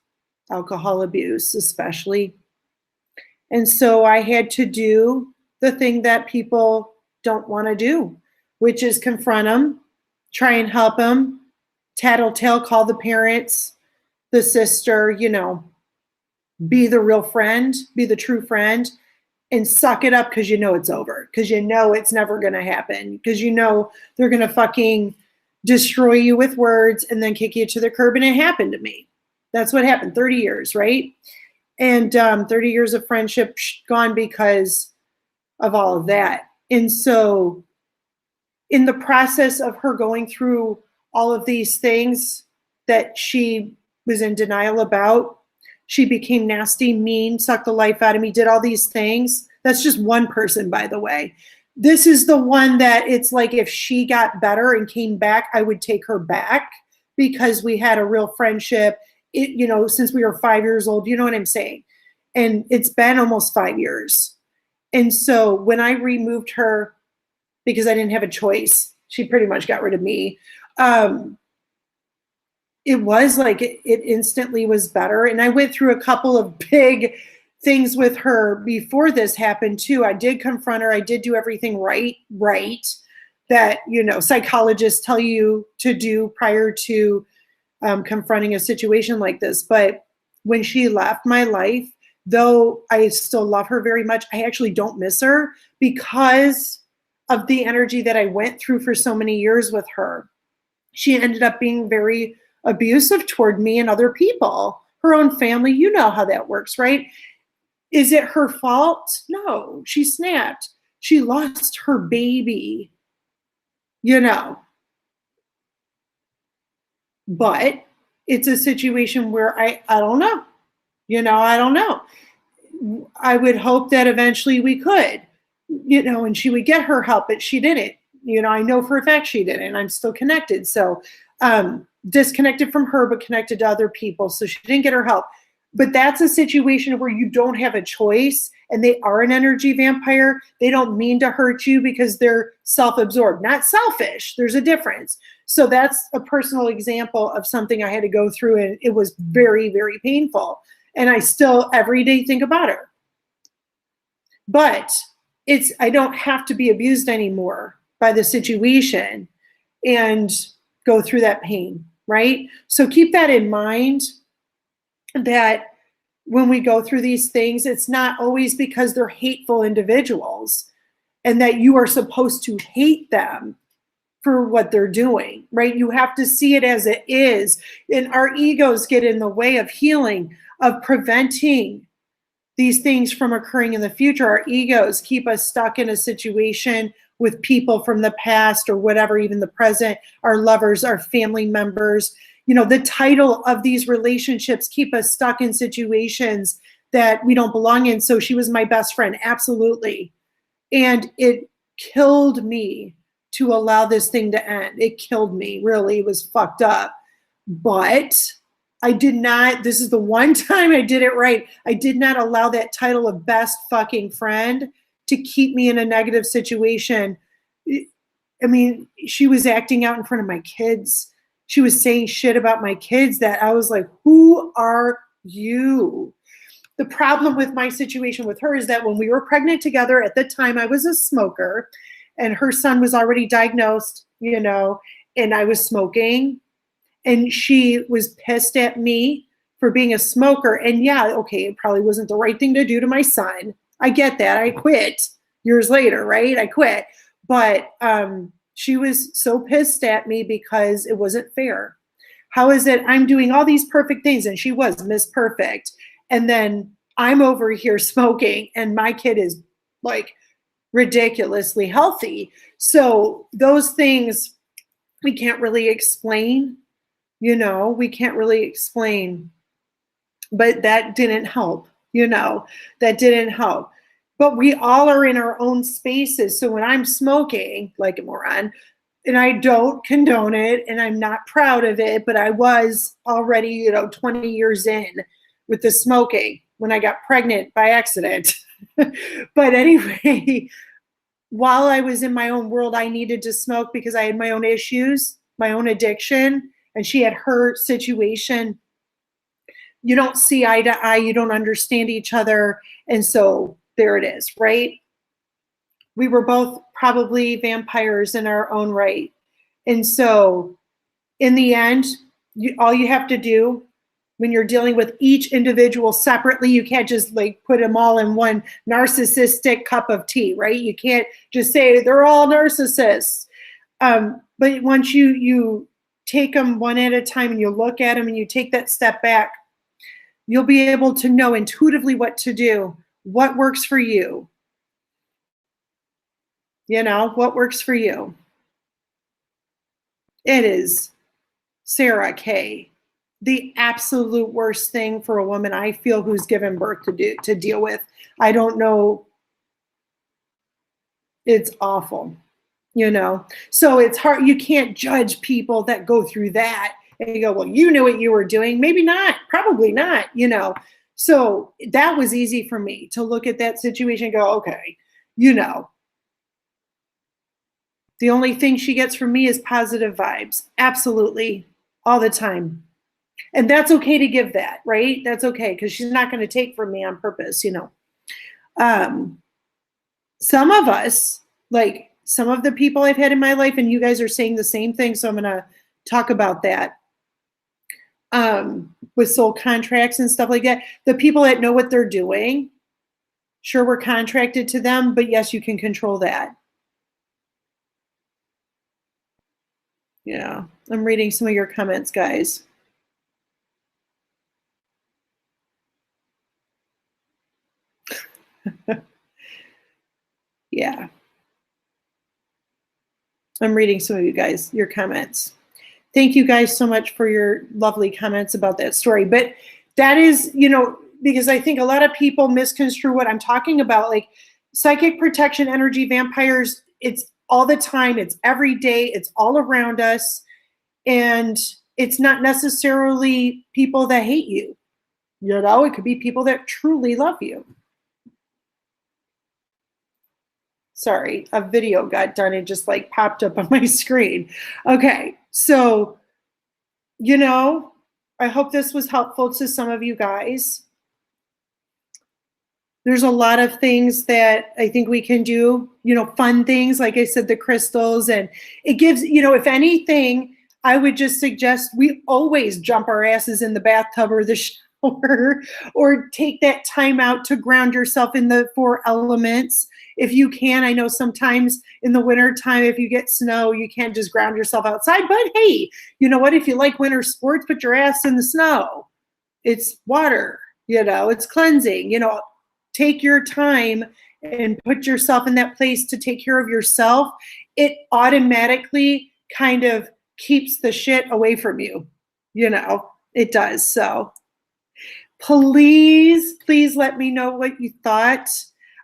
alcohol abuse, especially. And so I had to do the thing that people don't want to do, which is confront them, try and help them, tattletale, call the parents, the sister, be the real friend, be the true friend, and suck it up because it's over, because it's never going to happen, because they're going to fucking destroy you with words and then kick you to the curb. And it happened to me. That's what happened. 30 years, right? And 30 years of friendship gone because of all of that. And so in the process of her going through all of these things that she was in denial about, she became nasty, mean, sucked the life out of me, did all these things. That's just one person, by the way. This is the one that it's like if she got better and came back, I would take her back because we had a real friendship, since we were 5 years old. You know what I'm saying? And it's been almost 5 years. And so when I removed her, because I didn't have a choice, she pretty much got rid of me. It was like it instantly was better. And I went through a couple of big things with her before this happened too. I did confront her. I did do everything right that, psychologists tell you to do prior to confronting a situation like this. But when she left my life, though I still love her very much, I actually don't miss her because of the energy that I went through for so many years with her. She ended up being very abusive toward me and other people, her own family. You know how that works, right? Is it her fault? No, she snapped. She lost her baby, But it's a situation where I don't know. I don't know. I would hope that eventually we could, and she would get her help, but she didn't. I know for a fact she didn't. I'm still connected. So disconnected from her, but connected to other people. So she didn't get her help. But that's a situation where you don't have a choice and they are an energy vampire. They don't mean to hurt you because they're self-absorbed, not selfish. There's a difference. So that's a personal example of something I had to go through, and it was very, very painful. And I still every day think about her. But I don't have to be abused anymore by the situation and go through that pain, right? So keep that in mind, that when we go through these things, it's not always because they're hateful individuals and that you are supposed to hate them for what they're doing, right? You have to see it as it is. And our egos get in the way of healing, of preventing these things from occurring in the future. Our egos keep us stuck in a situation with people from the past or whatever, even the present, our lovers, our family members. The title of these relationships keep us stuck in situations that we don't belong in. So she was my best friend, absolutely. And it killed me to allow this thing to end. It killed me, really. It was fucked up. But I did not, this is the one time I did it right. I did not allow that title of best fucking friend to keep me in a negative situation. I mean, she was acting out in front of my kids. She was saying shit about my kids that I was like, who are you? The problem with my situation with her is that when we were pregnant together, at the time I was a smoker and her son was already diagnosed, and I was smoking, and she was pissed at me for being a smoker. And yeah, okay, it probably wasn't the right thing to do to my son. I get that. I quit years later, right? I quit. But she was so pissed at me because it wasn't fair. How is it I'm doing all these perfect things and she was Miss Perfect, and then I'm over here smoking and my kid is like ridiculously healthy? So those things we can't really explain, we can't really explain. But that didn't help, that didn't help. But we all are in our own spaces. So when I'm smoking like a moron, and I don't condone it, and I'm not proud of it, but I was already, 20 years in with the smoking when I got pregnant by accident. But anyway, while I was in my own world, I needed to smoke because I had my own issues, my own addiction, and she had her situation you don't see eye to eye, you don't understand each other. And so there it is, right? We were both probably vampires in our own right. And so in the end, all you have to do when you're dealing with each individual separately, you can't just like put them all in one narcissistic cup of tea, right? You can't just say they're all narcissists. But once you take them one at a time and you look at them and you take that step back, you'll be able to know intuitively what to do, what works for you. You know, what works for you. It is Sarah K. The absolute worst thing for a woman, I feel, who's given birth to deal with. I don't know. It's awful, you know. So it's hard. You can't judge people that go through that and you go, well, you knew what you were doing. Maybe not, probably not, you know. So that was easy for me to look at that situation and go, okay, you know. The only thing she gets from me is positive vibes. Absolutely. All the time. And that's okay to give that, right? That's okay, because she's not going to take from me on purpose, you know. Some of us, like some of the people I've had in my life, and you guys are saying the same thing, so I'm going to talk about that. With soul contracts and stuff like that. The people that know what they're doing, sure, we're contracted to them, but yes, you can control that. Yeah, I'm reading some of your comments, guys. Yeah. I'm reading some of you guys, your comments. Thank you guys so much for your lovely comments about that story. But that is, you know, because I think a lot of people misconstrue what I'm talking about. Like psychic protection, energy, vampires, it's all the time. It's every day. It's all around us. And it's not necessarily people that hate you. You know, it could be people that truly love you. Sorry, a video got done. It just like popped up on my screen. Okay, so, you know, I hope this was helpful to some of you guys. There's a lot of things that I think we can do, you know, fun things, like I said, the crystals, and it gives, you know, if anything, I would just suggest we always jump our asses in the bathtub or the shower, or take that time out to ground yourself in the 4 elements. If you can, I know sometimes in the winter time, if you get snow, you can't just ground yourself outside, but hey, you know what? If you like winter sports, put your ass in the snow. It's water, you know, it's cleansing, you know, take your time and put yourself in that place to take care of yourself. It automatically kind of keeps the shit away from you, you know, it does. So please let me know what you thought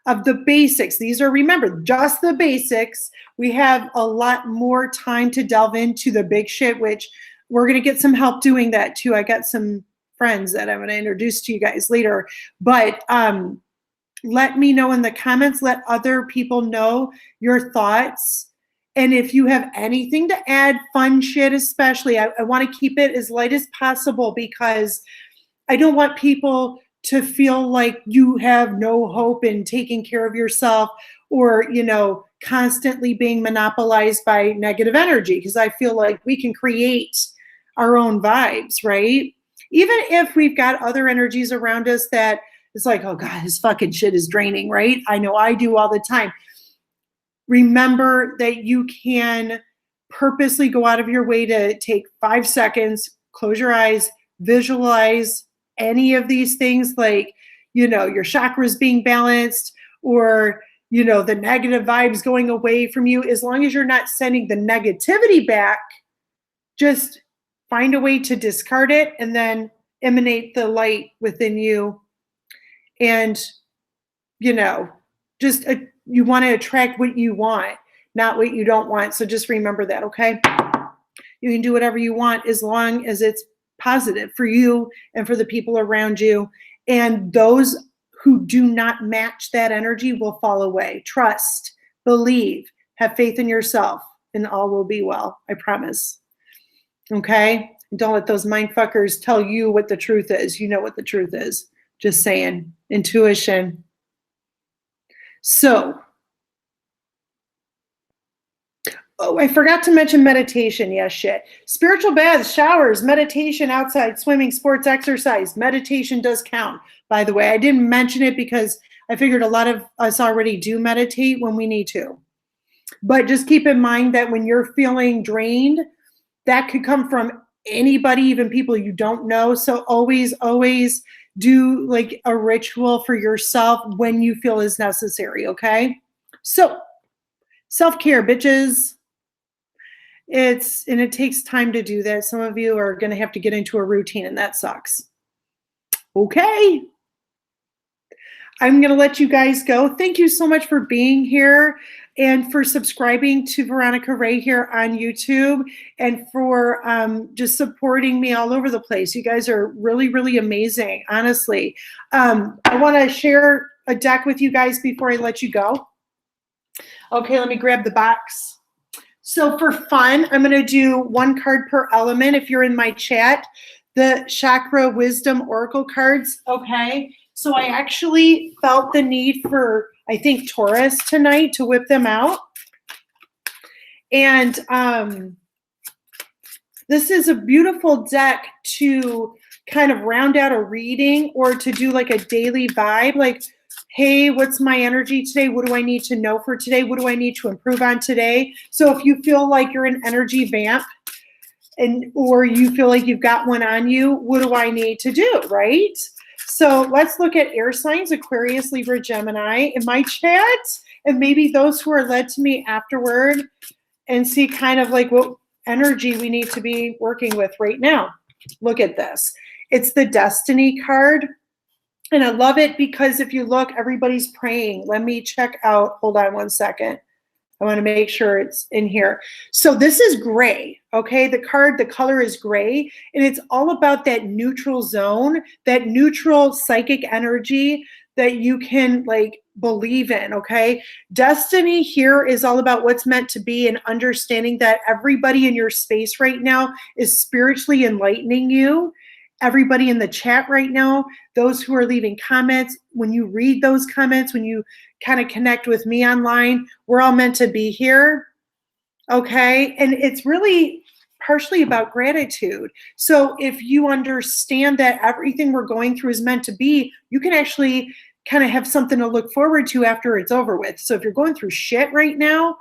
of the basics. These are, remember, just the basics. We have a lot more time to delve into the big shit, which we're going to get some help doing that too. I got some friends that I'm going to introduce to you guys later. But let me know in the comments. Let other people know your thoughts. And if you have anything to add, fun shit especially, I want to keep it as light as possible, because I don't want people to feel like you have no hope in taking care of yourself, or, you know, constantly being monopolized by negative energy, because I feel like we can create our own vibes, right? Even if we've got other energies around us that it's like, oh God, this fucking shit is draining, right? I know I do all the time. Remember that you can purposely go out of your way to take 5 seconds, close your eyes, visualize any of these things, like, you know, your chakras being balanced, or, you know, the negative vibes going away from you. As long as you're not sending the negativity back, just find a way to discard it and then emanate the light within you. And, you know, just you want to attract what you want, not what you don't want. So just remember that, okay? You can do whatever you want as long as it's positive for you and for the people around you. And those who do not match that energy will fall away. Trust, believe, have faith in yourself, and all will be well. I promise. Okay? Don't let those mind fuckers tell you what the truth is. You know what the truth is. Just saying. Intuition. So, oh, I forgot to mention meditation. Yeah, shit. Spiritual baths, showers, meditation outside, swimming, sports, exercise. Meditation does count, by the way. I didn't mention it because I figured a lot of us already do meditate when we need to. But just keep in mind that when you're feeling drained, that could come from anybody, even people you don't know. So always, always do like a ritual for yourself when you feel is necessary, okay? So self-care, bitches. And it takes time to do that. Some of you are going to have to get into a routine, and that sucks. Okay. I'm going to let you guys go. Thank you so much for being here and for subscribing to Veronica Rae here on YouTube and for just supporting me all over the place. You guys are really, really amazing, honestly. I want to share a deck with you guys before I let you go. Okay, let me grab the box. So for fun, I'm going to do one card per element. If you're in my chat, the Chakra Wisdom Oracle cards. Okay. So I actually felt the need for, I think, Taurus tonight to whip them out. And this is a beautiful deck to kind of round out a reading or to do like a daily vibe. Like, hey, what's my energy today? What do I need to know for today? What do I need to improve on today? So if you feel like you're an energy vamp or you feel like you've got one on you, what do I need to do, right? So let's look at air signs, Aquarius, Libra, Gemini in my chat, and maybe those who are led to me afterward and see kind of like what energy we need to be working with right now. Look at this. It's the Destiny card. And I love it because if you look, everybody's praying. Let me check out. Hold on one second. I want to make sure it's in here. So this is gray, okay? The color is gray, and it's all about that neutral zone, that neutral psychic energy that you can like believe in, okay? Destiny here is all about what's meant to be and understanding that everybody in your space right now is spiritually enlightening you. Everybody in the chat right now, those who are leaving comments, when you read those comments, when you kind of connect with me online, we're all meant to be here, okay? And it's really partially about gratitude. So if you understand that everything we're going through is meant to be, you can actually kind of have something to look forward to after it's over with. So if you're going through shit right now,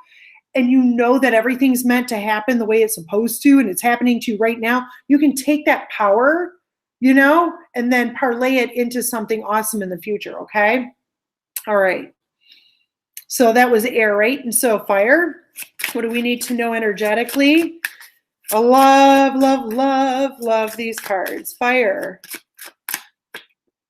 and you know that everything's meant to happen the way it's supposed to, and it's happening to you right now, you can take that power, you know, and then parlay it into something awesome in the future, okay? All right. So that was air, right? And so fire, what do we need to know energetically? I love, love, love, love these cards. Fire.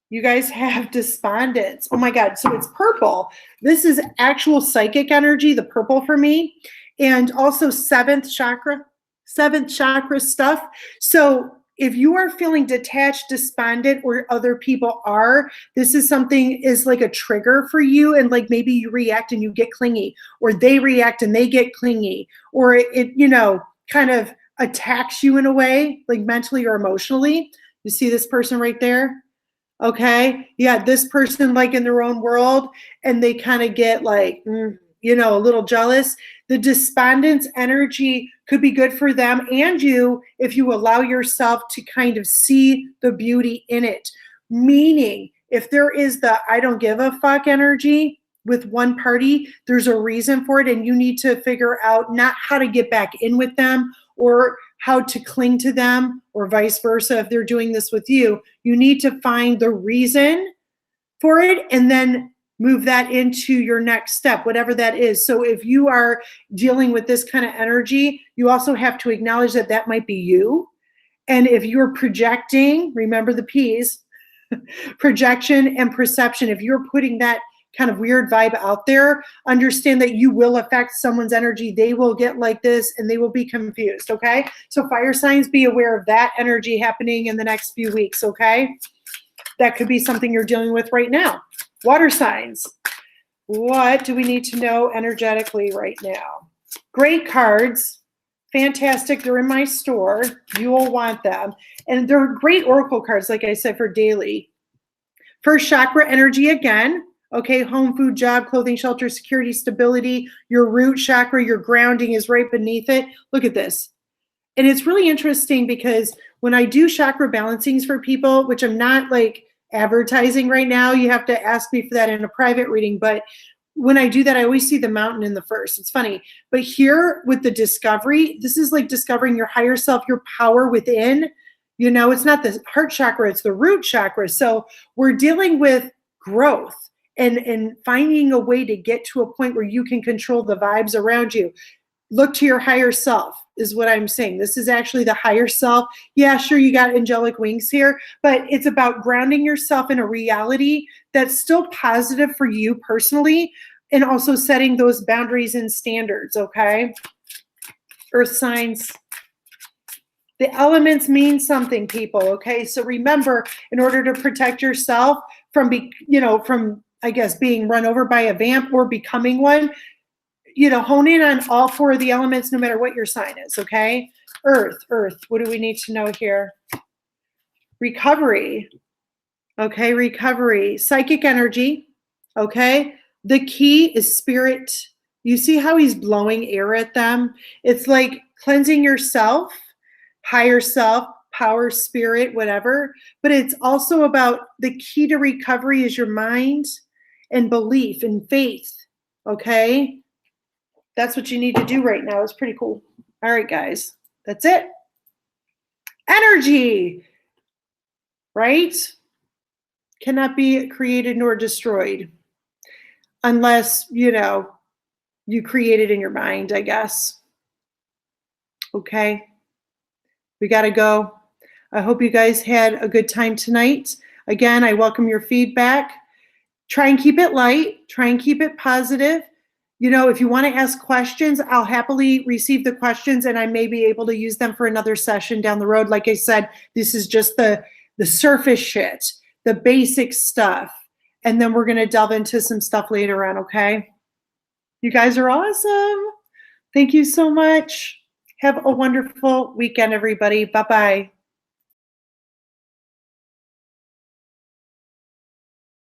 You guys have despondence. Oh my God. So it's purple. This is actual psychic energy, the purple for me. And also seventh chakra stuff. So if you are feeling detached, despondent, or other people are, this is something is like a trigger for you. And like maybe you react and you get clingy, or they react and they get clingy, or it you know, kind of attacks you in a way, like mentally or emotionally. You see this person right there? Okay. Yeah. This person like in their own world, and they kind of get like, you know, a little jealous. The despondence energy could be good for them and you if you allow yourself to kind of see the beauty in it. Meaning, if there is the I don't give a fuck energy with one party, there's a reason for it, and you need to figure out not how to get back in with them or how to cling to them, or vice versa. If they're doing this with you, you need to find the reason for it and then move that into your next step, whatever that is. So if you are dealing with this kind of energy, you also have to acknowledge that that might be you. And if you're projecting, remember the P's, projection and perception. If you're putting that kind of weird vibe out there, understand that you will affect someone's energy. They will get like this and they will be confused, okay? So fire signs, be aware of that energy happening in the next few weeks, okay? That could be something you're dealing with right now. Water signs, what do we need to know energetically right now? Great cards. fantastic. They're in my store. You will want them. And they're great oracle cards, like I said, for daily. First chakra, energy again. Okay, home, food, job, clothing, shelter, security, stability. Your root chakra, your grounding is right beneath it. Look at this. And it's really interesting because when I do chakra balancings for people, which I'm not like advertising right now, you have to ask me for that in a private reading. But when I do that, I always see the mountain in the first. It's funny. But here with the discovery, this is like discovering your higher self, your power within. You know, it's not the heart chakra, it's the root chakra. So we're dealing with growth and finding a way to get to a point where you can control the vibes around you. Look to your higher self is what I'm saying. This is actually the higher self. Yeah, sure, you got angelic wings here, but it's about grounding yourself in a reality that's still positive for you personally and also setting those boundaries and standards, okay? Earth signs. The elements mean something, people, okay? So remember, in order to protect yourself from, I guess, being run over by a vamp or becoming one, hone in on all four of the elements, no matter what your sign is, okay? Earth, what do we need to know here? Recovery, okay, recovery. Psychic energy, okay? The key is spirit. You see how he's blowing air at them? It's like cleansing yourself, higher self, power, spirit, whatever. But it's also about the key to recovery is your mind and belief and faith, okay? That's what you need to do right now. It's pretty cool. All right, guys, that's it. Energy, right? Cannot be created nor destroyed unless, you create it in your mind, I guess. Okay, we got to go. I hope you guys had a good time tonight. Again, I welcome your feedback. Try and keep it light. Try and keep it positive. If you want to ask questions, I'll happily receive the questions and I may be able to use them for another session down the road. Like I said, this is just the surface shit, the basic stuff. And then we're going to delve into some stuff later on, okay? You guys are awesome. Thank you so much. Have a wonderful weekend, everybody. Bye-bye.